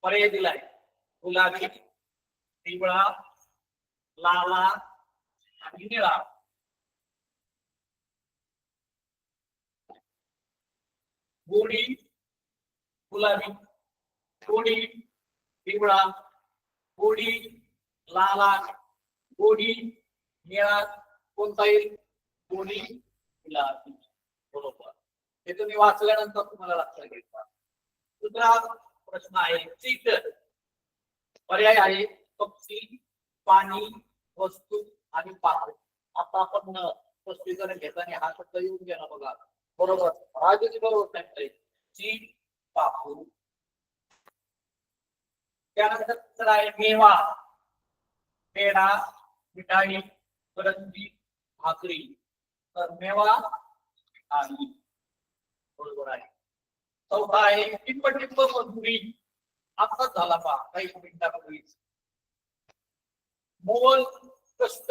पर्याय दिलाय गुलाबी, पिवळा, लाला आणि निळा. गोडी, गुलाबी, गोडी, पिवळा, गोडी, लाला, गोडी, निळा. कोणता येईल? गोडी, गुलाबी. बरोबर. हे तुम्ही वाचल्यानंतर तुम्हाला लक्षात घेतला. दुसरा प्रश्न आहे चित्र. पर्याय आहे पक्षी, पाणी, वस्तू आणि पात्र. आता आपण स्पष्टीकरण घेताना हा शब्द येऊन गेला बघा. बरोबर, राजची बरोबर सांगतोय. चीन, पाखरू. त्यानंतर आहे मेवा, पेढा, मिठाई, करंजी, भाकरी. तर मेवा आणि बरोबर आहे. चौथा आहे टिंब मजुरी. आत्ताच झाला पहा काही मिनिटापूर्वीच. मोल, कष्ट,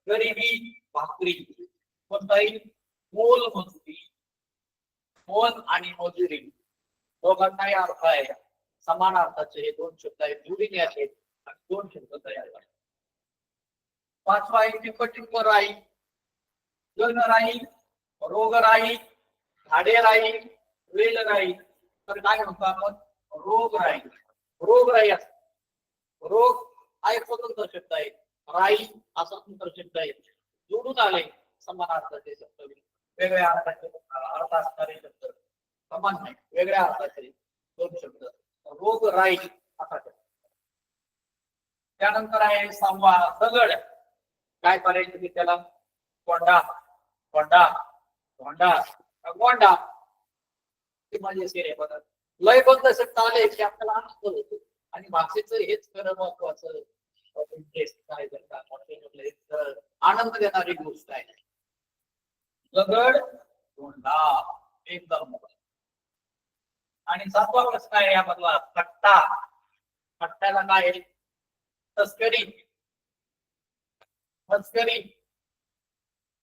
गरिबी, भाकरी. कोणताही मोल मजुरी, मोल आणि मजुरी दोघांनाही अर्थ आहे. समान अर्थाचे हे दोन शब्द आहेत, जोडीने आहेत आणि दोन शब्द तयार झाले. पाचवा आहे टिंब राई, राई, रोगराई, झाडेराई, वेलराई. तर काय म्हणतो आपण? रोगराई. रोगराई असतो. रोग हा एक स्वतंत्र शब्द आहे, राई हा स्वतंत्र शब्द आहे. जोडून आले समान अर्थाचे शब्द, वेगळ्या अर्थाचे अर्थ असणारे शब्द, समान नाही वेगळ्या अर्थाचे दोन शब्द, रोगराई असा शब्द. त्यानंतर आहे सहावा दगड. काय करायचं की त्याला? कोंडा, कोंडा, कोंडा, कोंडा. मजेशीर आहे बघा. लयबद्ध शब्द आले की आपल्याला आनंद होतो आणि भाषेचं हेच खरं महत्वाचं काय जर आनंद देणारी गोष्ट आहे. दगड, कोंडा, एकदम. आणि सातवा प्रश्न आहे यामधला थट्टा. थट्ट्याला काय आहे? तस्करी, मस्करी,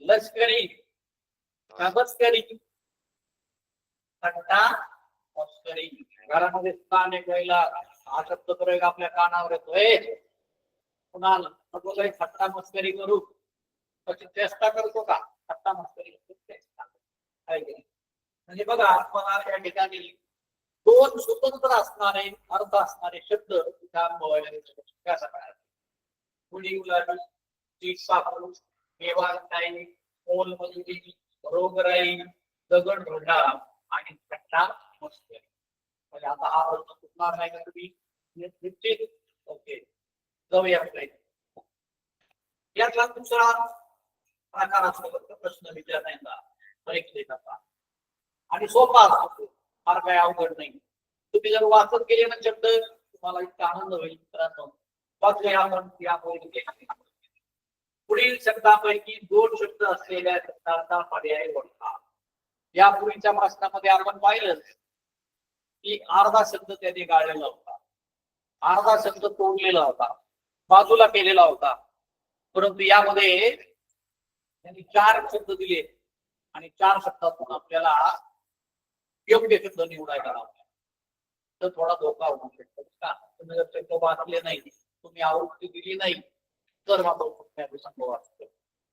लष्करी, काबस्करी. थट्टा, मस्करी. घरामध्ये अनेक वेळेला हा शब्द प्रयोग आपल्या कानावर येतोय. कुणाला नको काही थट्टा मस्करी करू, त्याची चेष्टा करतो का? थट्टा मस्करी म्हणजे बघा, आपण या ठिकाणी दोन स्वतंत्र असणारे अर्थ असणारे शब्द कुणी गुलाबी, सापडू, मेवाई, मोलमजुरी, रोगराई, दगड धोंडा आणि थट्टा मस्करी. म्हणजे आता हा अर्थ चुकणार नाही का तुम्ही? निश्चित. ओके, जाऊया यातला दुसरा प्रकार असतो प्रश्न विचारण्याचा परीक्षेचा, आणि सोपा असतो, फार काही अवघड नाही. तुम्ही जर वाचत गेले ना शब्द, तुम्हाला इतका आनंद होईल मित्रांनो. वाचले आपण पुढील शब्दापैकी दोन शब्द असलेल्या शब्दाचा पर्याय ओळखा. यापूर्वीच्या प्रश्नामध्ये आपण पाहिलं की अर्धा शब्द त्याने गाळलेला होता, अर्धा शब्द तोडलेला होता, बाजूला केलेला होता. परंतु यामध्ये त्यांनी चार शब्द दिले आणि चार शब्दातून आपल्याला योग्य शब्द निवडायला लावला. तर थोडा धोका होऊ शकतो का? तुम्ही जर शब्द वाचले नाही, तुम्ही आवृत्ती दिली नाही, तर मात्र संभव असतो.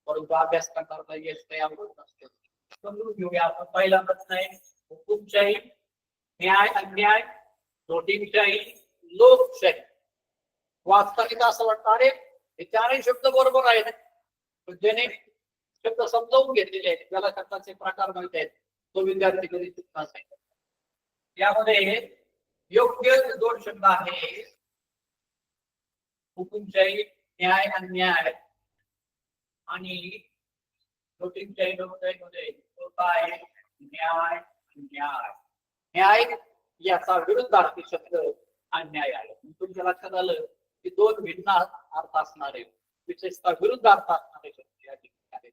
परंतु अभ्यास करता यश काही आवडत नसतं. समजून घेऊया आपण. पहिला प्रश्न आहे हुकुमशाही, न्याय अन्याय, नोटिंगशाही, लोकशाही. वाचताना असं वाटतं अरे हे चारही शब्द बरोबर आहेत, पण ज्याने शब्द समजावून घेतलेले आहेत, त्याला शब्दाचे प्रकार माहित आहेत, तो विद्यार्थी कधी चुकणार नाही. यामध्ये योग्य दोन शब्द आहे हुकुमशाही, न्याय अन्याय आणि नोटिंगशाही. लोकशाहीमध्ये काय? न्याय अन्याय. न्याय याचा विरुद्धार्थी शब्द अन्याय आहे. तुमच्या लक्षात आलं की दोन भिन्न अर्थ असणारे, विशेषतः विरुद्ध अर्थ असणारे शब्द या ठिकाणी आहेत.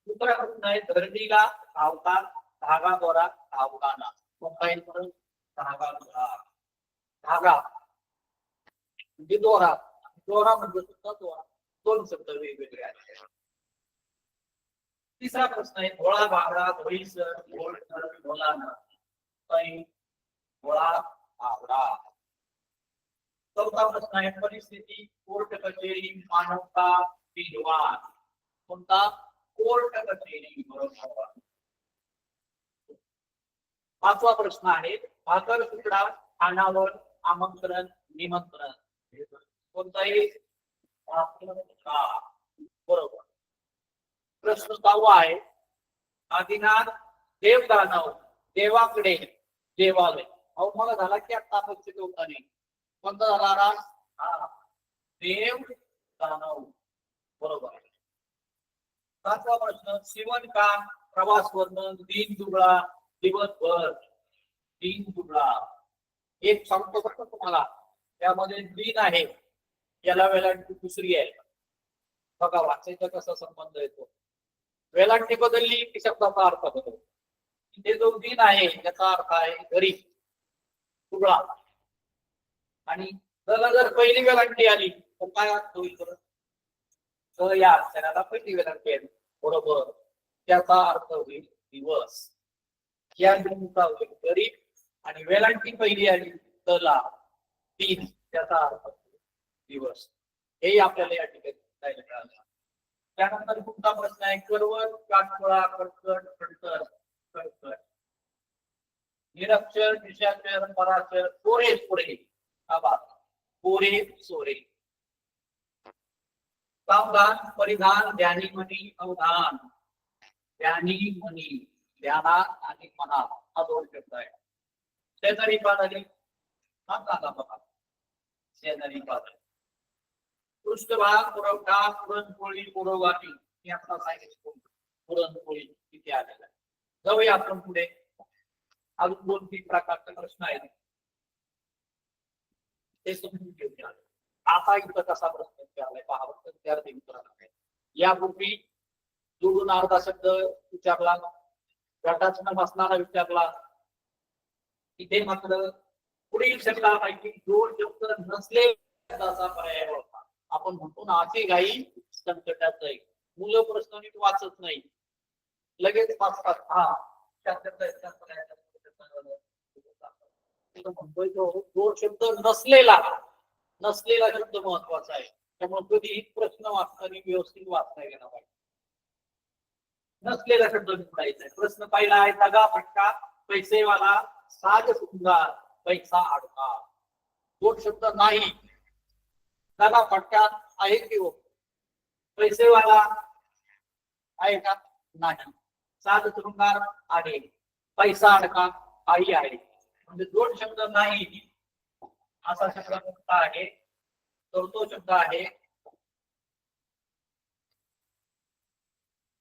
दुसरा प्रश्न आहे धरणीला धावतात, धागा दोरा धावताना. कोणताही धागा दोरा. धागा म्हणजे दोरा, दोरा म्हणजे सुद्धा दोरा. दोन शब्द वेगवेगळे आहेत. तिसरा प्रश्न आहे भोळा भाबडा, भोईसर, भोळसर, भोलाना. भोळा भाबडा. चौथा प्रश्न आहे परिस्थिती, कोर्ट कचेरी, मानवता, विद्वान. कोणता? कोर्ट कचेरी. बरोबर. पाचवा प्रश्न आहे भाकर तुकडा, खानावर, आमंत्रण, निमंत्रण. कोणताही? बरोबर. प्रश्न 6वा आहे आदिनाथ, देवदानव, देवाकडे, देवालय. अहो मला झाला की आता अपेक्षित होता नाही. कोणता झाला राज? देव दानव. बरोबर. 7वा प्रश्न शिवणकाम, प्रवास वर्णन, दिन दुबळा, दिवसभर, दिन दुबळा. एक सांगतो फक्त तुम्हाला, त्यामध्ये दिन आहे, याला वेलांटी दुसरी आहे. बघा वाचायचा कसा संबंध येतो. वेलांटी बदलली की शब्दाचा अर्थ बदलतो. इथे जो दिन आहे त्याचा अर्थ आहे घरी, दुबळा. आणि जर पहिली वेलांटी आली तर काय अर्थ होईल? या अक्षराला पहिली वेलांटी आली, बरोबर, त्याचा अर्थ होईल दिवस. या दिवसा होईल गरीब. आणि वेलांटी पहिली आली तला 3 त्याचा अर्थ दिवस. हे आपल्याला या ठिकाणी शिकायला मिळालं. त्यानंतर पुढचा प्रश्न आहे करवत काटकोळा कटकट खडतर कटकट निरक्षर निशाक्षर पराक्षर कोरे सोरे हा बात कोरे सोरे सावधान परिधान ध्यानी मनी अवधान ध्यानी मनी ध्यानात आणि मनात हा दोन शब्द आहे. शेजारी पाजारी हा काका बघा शेजारी पाजारी पृष्ठभाग पुरवठा पुरणपोळी पुरववाटी हे आपला सांगितलं पुरणपोळी किती आलेला आहे. जाऊया आपण पुढे अजून 2-3 प्रकारचे प्रश्न आहेत ते समजून घेऊया. आता इथं कसा प्रश्न विचारलाय पहा विद्यार्थी मित्रांनो. यापूर्वी जोडून अर्धा शब्द विचारला गटाचा बसणारा विचारला. इथे मात्र पुढील शब्दापैकी जोड शब्द नसले शब्दाचा पर्याय होता. आपण म्हणतो ना अशी घाई संकटात जाईल. मुलं प्रश्न नीट वाचत नाही लगेच वाचतात. हा म्हणतोय तो जोड शब्द नसलेला नसलेला शब्द महत्वाचा आहे. त्यामुळे कधीही प्रश्न वाचताना व्यवस्थित वाचता गेला पाहिजे. नसलेला शब्द निवडायचा आहे. प्रश्न पहिला आहे दगा फटका पैसेवाला साज सुंदर पैसा अडका. जोड शब्द नाही. दगा फटका आहे की हो पैसेवाला आहे का नाही. साज शृंगार आहे पैसा अडका आई आहे. म्हणजे जोड शब्द नाही असा शब्द कोणता आहे तर तो शब्द आहे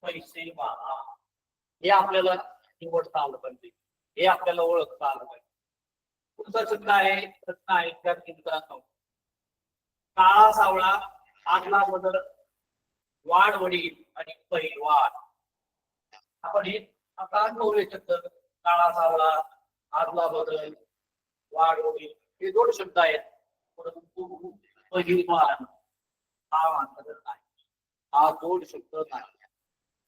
पैसेवाला. हे आपल्याला निवडता आलं पाहिजे. हे आपल्याला ओळखता आलं पाहिजे. पुढचा शब्द आहे प्रश्न आहे विद्यार्थी काळा सावळा आगला बदल वाढ वडील आणि पैलवान. आपण हे आता अनुभवले शब्द काळा सावळा आगला बदल वाढ वडील हे जोड शब्द आहेत. परंतु पैलवान हा मात्र नाही. हा जोड शब्द नाही.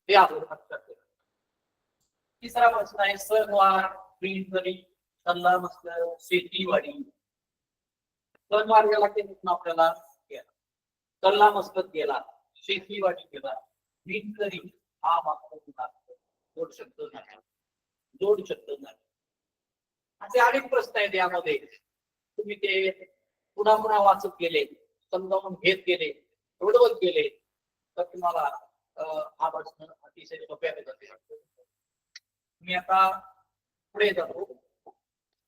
ते आपण लक्षात ठेवा. तिसरा प्रश्न आहे सणवार प्रिंटरी सल्ला मस्तर शेतीवाडी. सणवार गेला की आपल्याला गेला सल्ला मस्तर गेला शेतीवाडी गेला प्रिंटरी हा मात्र जोड शब्द नाही. जोड शब्द नाही. असे अनेक प्रश्न आहेत यामध्ये. तुम्ही ते पुन्हा पुन्हा वाचत गेले समजावून घेत गेले सोडवत गेले तर तुम्हाला हा प्रश्न अतिशय सोप्या पद्धतीने मी आता पुढे जातो.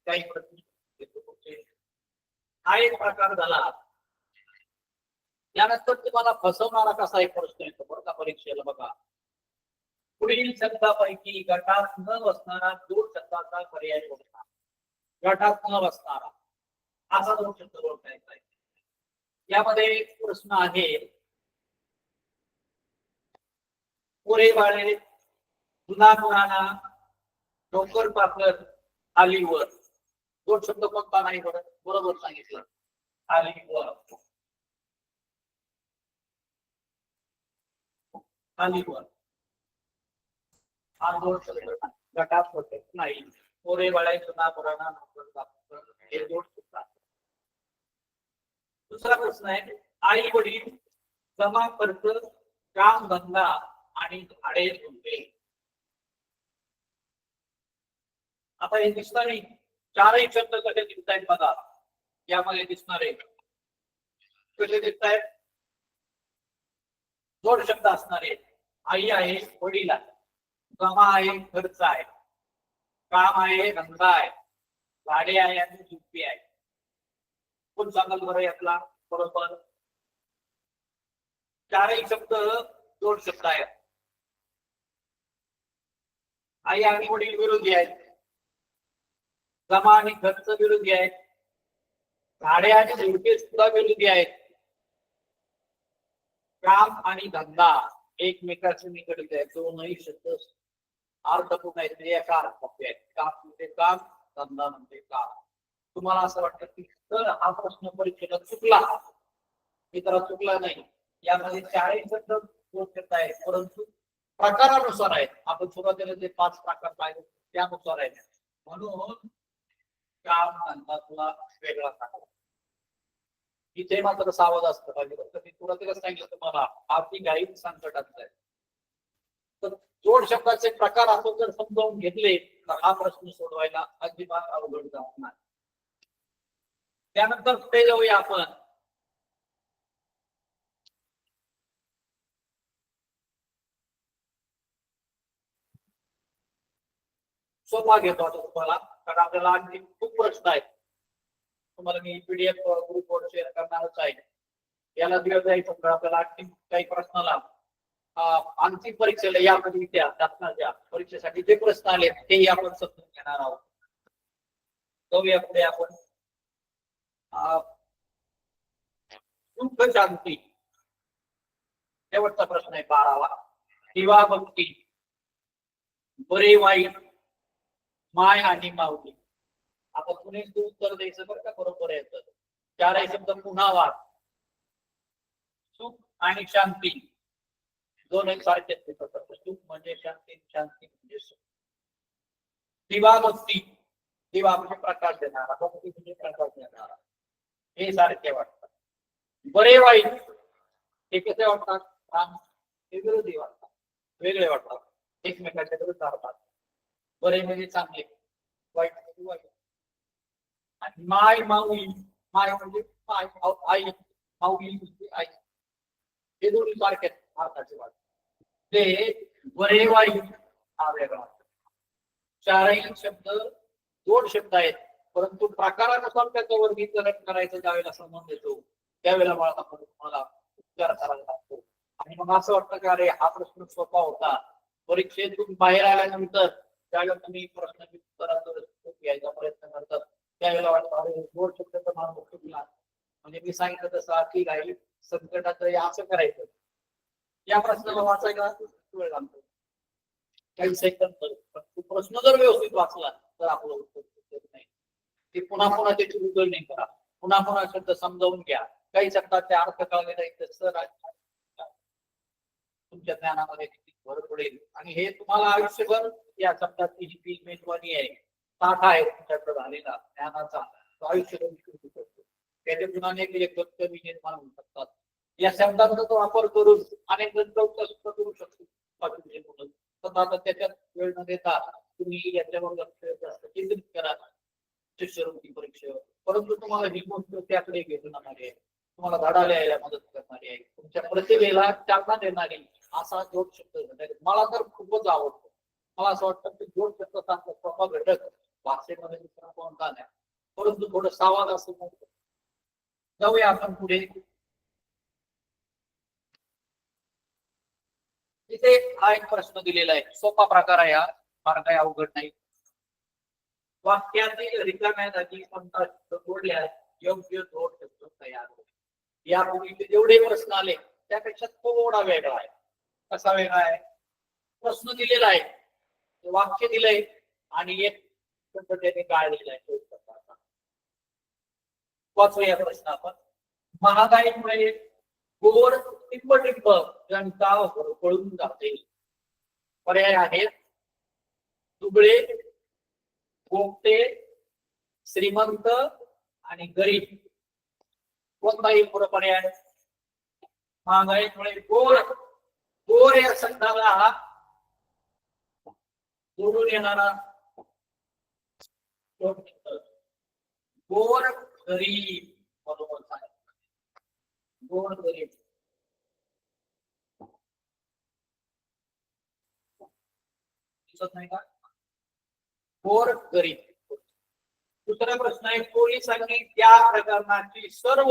काही प्रश्न हा एक प्रकार झाला. त्यानंतर तुम्हाला फसवणारा कसा एक प्रश्न येतो बरं का परीक्षेला बघा. पुढील शब्दापैकी गटात न बसणारा जोड शब्दाचा पर्याय कोणता. गटात न बसणारा असा जोड शब्द ओळखायचा आहे. यामध्ये प्रश्न आहे पुरे बाळे जुना पुराणा डोंगर पाकर आलीवर. जोड शब्द कोणता नाही बरोबर सांगितलं आलीवर. आलीवर हा जोड शब्द गटात होते नाही. पुरे बाळे जुना पुराणा डोंगर पाकर हे जोड शब्द. दुसरा प्रश्न आहे आई वडील जमा खर्च काम धंदा आणि झाडे झुडपे. आता हे दिसणारे चारही शब्द कसे दिसत आहेत बघा. यामध्ये दिसणारे कसे दिसत आहेत जोड शब्द असणारे. आई आहे वडील आहे जमा आहे खर्च आहे काम आहे धंदा आहे झाडे आहे आणि झुडपे आहे. कोण सांगाल बरं यातला बरोबर. चारही शब्द जोड शब्द आहेत. आई आणि वडील विरोधी आहेत. जमा आणि खर्च विरोधी आहेत. झाडे आणि झुडपे सुद्धा विरोधी आहेत. काम आणि धंदा एकमेकांशी निगडीत आहेत. दोनही शब्द अर्थपूर्ण आहेत. एका अर्थाचे आहेत. काम म्हणजे काम धंदा म्हणजे काम. तुम्हाला असं वाटतं की तर हा प्रश्न परीक्षेला चुकला मी तर चुकला नाही. यामध्ये चारही शब्द जोड शब्द आहेत परंतु प्रकारानुसार आहेत. आपण सुरुवातीला जे 5 प्रकार पाहिले त्यानुसार आहेत. म्हणून काम धंदा तुला वेगळा सांगा. इथे मात्र सावध असतं पाहिजे. मी तुला तिला सांगितलं तुम्हाला आर्थिक गाईड संकटात आहे. तर जोड शब्दाचे प्रकार आपण जर समजावून घेतले तर हा प्रश्न सोडवायला अजिबात अवघड जात नाही. त्यानंतर पुढे जाऊया आपण. सोपा घेतो आता तुम्हाला, कारण आपल्याला आणखी खूप प्रश्न आहेत. तुम्हाला मी पीडीएफ ग्रुपवर शेअर करणारच आहे. याला दिवस जायचं तर आपल्याला आणखी काही प्रश्नाला अंतिम परीक्षेला यामध्ये त्या शासनाच्या परीक्षेसाठी जे प्रश्न आले तेही आपण समजून घेणार आहोत. जाऊया पुढे आपण. सुख शांती शेवटचा प्रश्न आहे 12वा. दिवा भक्ती, बरे वाईट, माय आणि माऊली. आता पुणे उत्तर द्यायचं बरं का, बरोबर आहे. चारही शब्द पुन्हा वाद. सुख आणि शांती दोन एक सारखेच दिसतात. सुख म्हणजे शांती, शांती म्हणजे सुख. दिवा भक्ती, दिवा म्हणजे प्रकाश देणारा, भक्ती म्हणजे प्रकाश देणारा, हे सारखे वाटतात. बरे वाईट हे कसे वाटतात? हे विरोधी वाटतात, वेगळे वाटतात, एकमेकांच्या विरुद्ध वाटतात. बरे म्हणजे चांगले, वाईट म्हणजे वाईट. आणि माय माऊली, माय म्हणजे माय आई, माऊली म्हणजे आई, हे दोन्ही सारखे अर्थाचे वाटतात. ते बरे वाईट हा वेगळा. चारही शब्द दोन शब्द आहेत, परंतु प्रकारानुसार त्याचं वर्गीकरण करायचं ज्यावेळेला संबंध येतो त्यावेळेला आपण तुम्हाला उपचार करायला लागतो. आणि मग असं वाटतं की अरे हा प्रश्न सोपा होता. परीक्षेतून बाहेर आल्यानंतर ज्यावेळेला तुम्ही प्रश्न यायचा प्रयत्न करतात त्यावेळेला वाटतं अरे दोन शब्दाचा मान चुकला. म्हणजे मी सांगितलं तसं आर्थिक गाईड संकटात असं करायचं. या प्रश्नाला वाचायला वेळ लागतो, काही सेकंद. प्रश्न जर व्यवस्थित वाचला तर आपलं उत्तर नाही. ते पुन्हा पुन्हा त्याची उजळणी करा, पुन्हा पुन्हा शब्द समजावून घ्या. काही शब्दाचे अर्थ कळले नाही तर तुमच्या ज्ञानामध्ये किती भर पडेल. आणि हे तुम्हाला आयुष्यभर या शब्दाची जी मेजवानी आहे, साठा आहे तुमच्याकडे झालेला ज्ञानाचा, तो आयुष्यभर विकसित करतो. त्याच्या गुणाने एक कमी निर्माण होऊ शकतात. या शब्दांचा तो वापर करून अनेक जण सुद्धा करू शकतो. आता त्याच्यात वेळ न देता तुम्ही याच्यावर लक्ष केंद्रित करा शिष्यवृत्ती परीक्षेवर. परंतु तुम्हाला ही गोष्ट त्याकडे घेऊन जाणारी आहे, तुम्हाला धडा लिहायला मदत करणारी आहे, तुमच्या प्रतिभेला चालना देणारी असा जोड शब्द मला तर खूपच आवडतो. मला असं वाटतं की जोड शब्दाचा सोपा घटक भाषेमध्ये दुसरा कोणता नाही, परंतु थोडं सावध असं. जाऊया आपण पुढे. इथे हा एक प्रश्न दिलेला आहे, सोपा प्रकार आहे हा, फार काही अवघड नाही. वाक्यातील रिकाम्या जागी कोणता शब्द जोडल्यास योग्य जोड शब्द तयार होतो. यापूर्वी जेवढे प्रश्न आले त्यापेक्षा थोडा वेगळा आहे. कसा वेगळा आहे? प्रश्न दिलेला आहे, वाक्य दिलंय आणि एक शब्द त्याने काय दिलाय. वाचूया प्रश्न आपण. महागाईमुळे गोड टिंब जनता होरपळून जाते. पर्याय आहेत दुबळे, गोपटे, श्रीमंत आणि गरीब. कोणताही पुढे पर्याय. महागाईमुळे गोड, गोड या शब्दाला जोडून येणारा गोड गरीब, बरोबर आहे. गोड गरीब. दिसत नाही का? गोड गरीब. दुसरा प्रश्न आहे, पोलिसांनी त्या प्रकरणाची सर्व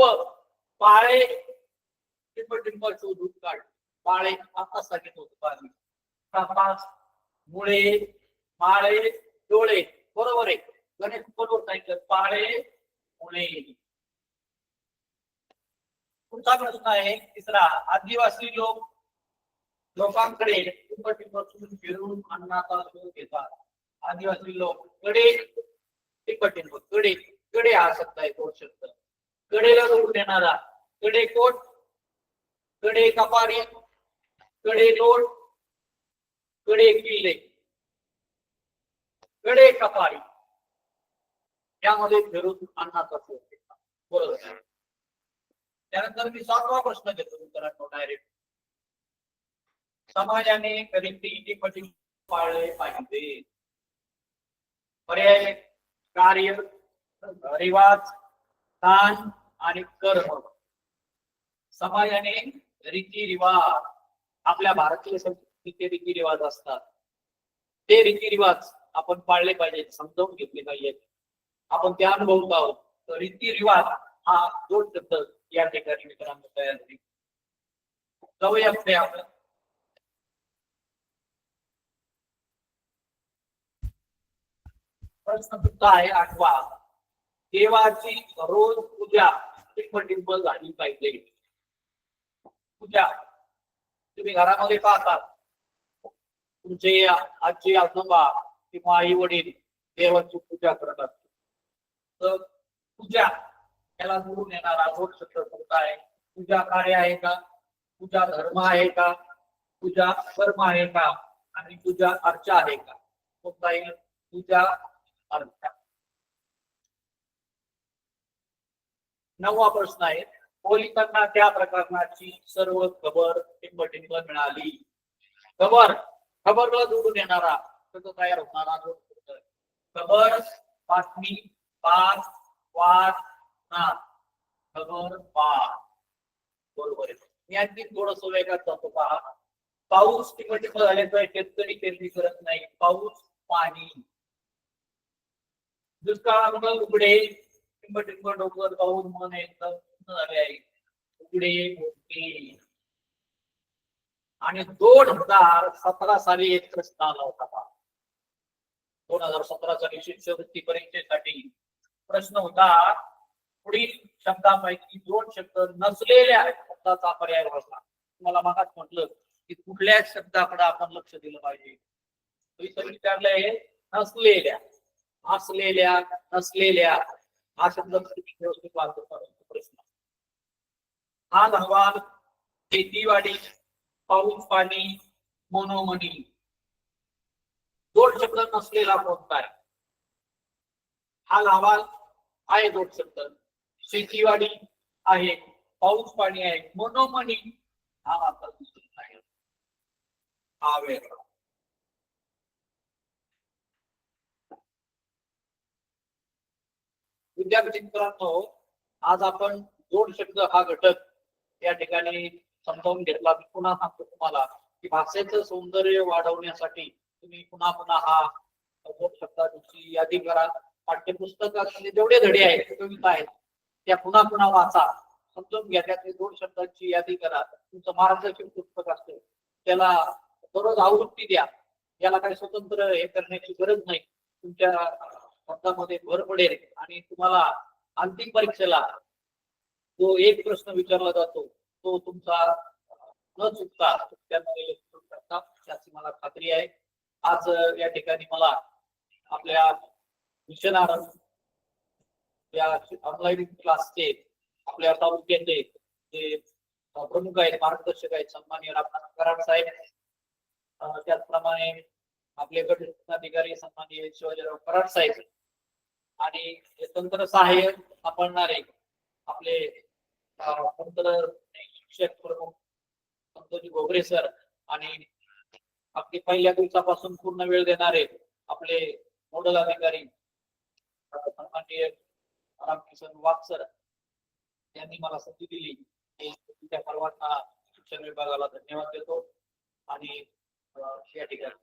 पाळे टिंब शोधून काढ. पाळे आता सांगितलं होतं पाणी, तपास, मुळे, माळे, डोळे. बरोबर आहे. गणेश बरोबर सांगितलं, पाळे, मुळे. पुढचा प्रश्न आहे तिसरा, आदिवासी लोकांकडे फिरून अन्नाचा शोध घेतात. आदिवासी लोक कडे कडे कडे हा शब्द आहे, कोट शब्द. कडेला जोडून येणारा कडे कोट, कडे कपारी, कडे लोट, कडे किल्ले, कडे कपारी. त्यामध्ये फिरून अन्नाचा शोध घेतला. बरोबर. त्यानंतर मी 7वा प्रश्न घेतो मित्रांनो डायरेक्ट. समाजाने रीती पाळले पाहिजे. पर्याय कार्य, रिवाज, दान आणि कर्म. समाजाने रीतिरिवाज, आपल्या भारतीय संस्कृतीचे रीतिरिवाज असतात, ते रीतिरिवाज आपण पाळले पाहिजे, समजावून घेतले पाहिजे. आपण ते अनुभवत आहोत. तर रीतिरिवाज हा दोन शब्द या ठिकाणी मित्रांनो तयार झाले. जाऊया पुढे आपण. प्रश्न तुमचा आहे 8वा. देवाची रोज पूजा टिंब झाली पाहिजे. पूजा तुम्ही घरामध्ये पाहतात, तुमचे आजी आजोबा किंवा आई वडील देवाची पूजा करत असतात. तर पूजा याला जोडून येणारा दोन शब्द कोणता आहे? पूजा कार्य आहे का, पूजा धर्म आहे का, पूजा कर्म आहे का, आणि पूजा अर्चा आहे का? कोणता येईल? पूजा अर्चा. 9वा प्रश्न आहे. पोलिसांना त्या प्रकरणाची सर्व खबर टिंब मिळाली. खबरला जोडून येणारा तयार होणारा जो खबर, बातमी, पाठ, वाद, नाद. खबर, पाठ. बरोबर आहे. मी आणखी थोडस वेगळाच जातो पहा. पाऊस टिंब झाल्याचा शेतकरी पेरणी करत नाही. पाऊस, पाणी. दुष्काळामुळे उघडे टिंब डोंगर पाहून मन एकदम झाले आहे. उघडे मोठे. आणि 2017 साली एक प्रश्न आला होता. 2017 साली शिष्यवृत्ती परीक्षेसाठी प्रश्न होता, पुढील शब्दांपैकी 2 शब्द नसलेल्या शब्दाचा पर्याय वाचला. तुम्हाला मागास म्हटलं की कुठल्या शब्दाकडे आपण लक्ष दिलं पाहिजे. तुम्ही विचारलंय नसलेल्या, असलेल्या, नसलेल्या हा शब्द व्यवस्थित वाचतो प्रश्न. हा अहवाल शेतीवाडी, पाऊस पाणी, मनोमनी. 2 शब्द नसलेला कोणता आहे? हा अहवाल आहे 2 शब्द. शेतीवाडी आहे, पाऊस पाणी आहे, मनोमनी हा आता आहे. हा वेगळा. विद्यार्थी मित्रांनो, आज आपण 2 शब्द हा घटक या ठिकाणी समजावून घेतला. मी पुन्हा सांगतो तुम्हाला की भाषेचं सौंदर्य वाढवण्यासाठी तुम्ही पुन्हा हा 2 शब्दांची यादी करा. पाठ्यपुस्तकातले जेवढे धडे आहेत, कविता आहेत, त्या पुन्हा वाचा, समजून घ्या. त्यातले 2 शब्दांची यादी करा. तुमचं मार्गदर्शक पुस्तक असतं, त्याला दररोज आवृत्ती द्या. याला काही स्वतंत्र हे करण्याची गरज नाही. तुमच्या शब्दामध्ये भर पडेल आणि तुम्हाला अंतिम परीक्षेला जो एक प्रश्न विचारला जातो तो तुमचा न चुकता त्यामध्ये त्याची मला खात्री आहे. आज या ठिकाणी मला आपल्या मिशनार या ऑनलाईन क्लासचे आपल्या तालुक्याचे जे प्रमुख आहेत, मार्गदर्शक आहेत, सन्माननीय रामनाथ कराड साहेब, त्याचप्रमाणे आपले गट अधिकारी सन्माननीय शिवाजीराव कराड साहेब, आणि तंत्र सहाय्य सापडणारे आपले तंत्र शिक्षक प्रमुख संतोजी घोगरे सर, आणि आपली पहिल्या दिवसापासून पूर्ण वेळ देणारे आपले नोडल अधिकारी सन्माननीय रामकिशन वाघ सर यांनी मला संधी दिली. त्या सर्वांना शिक्षण विभागाला धन्यवाद देतो आणि या ठिकाणी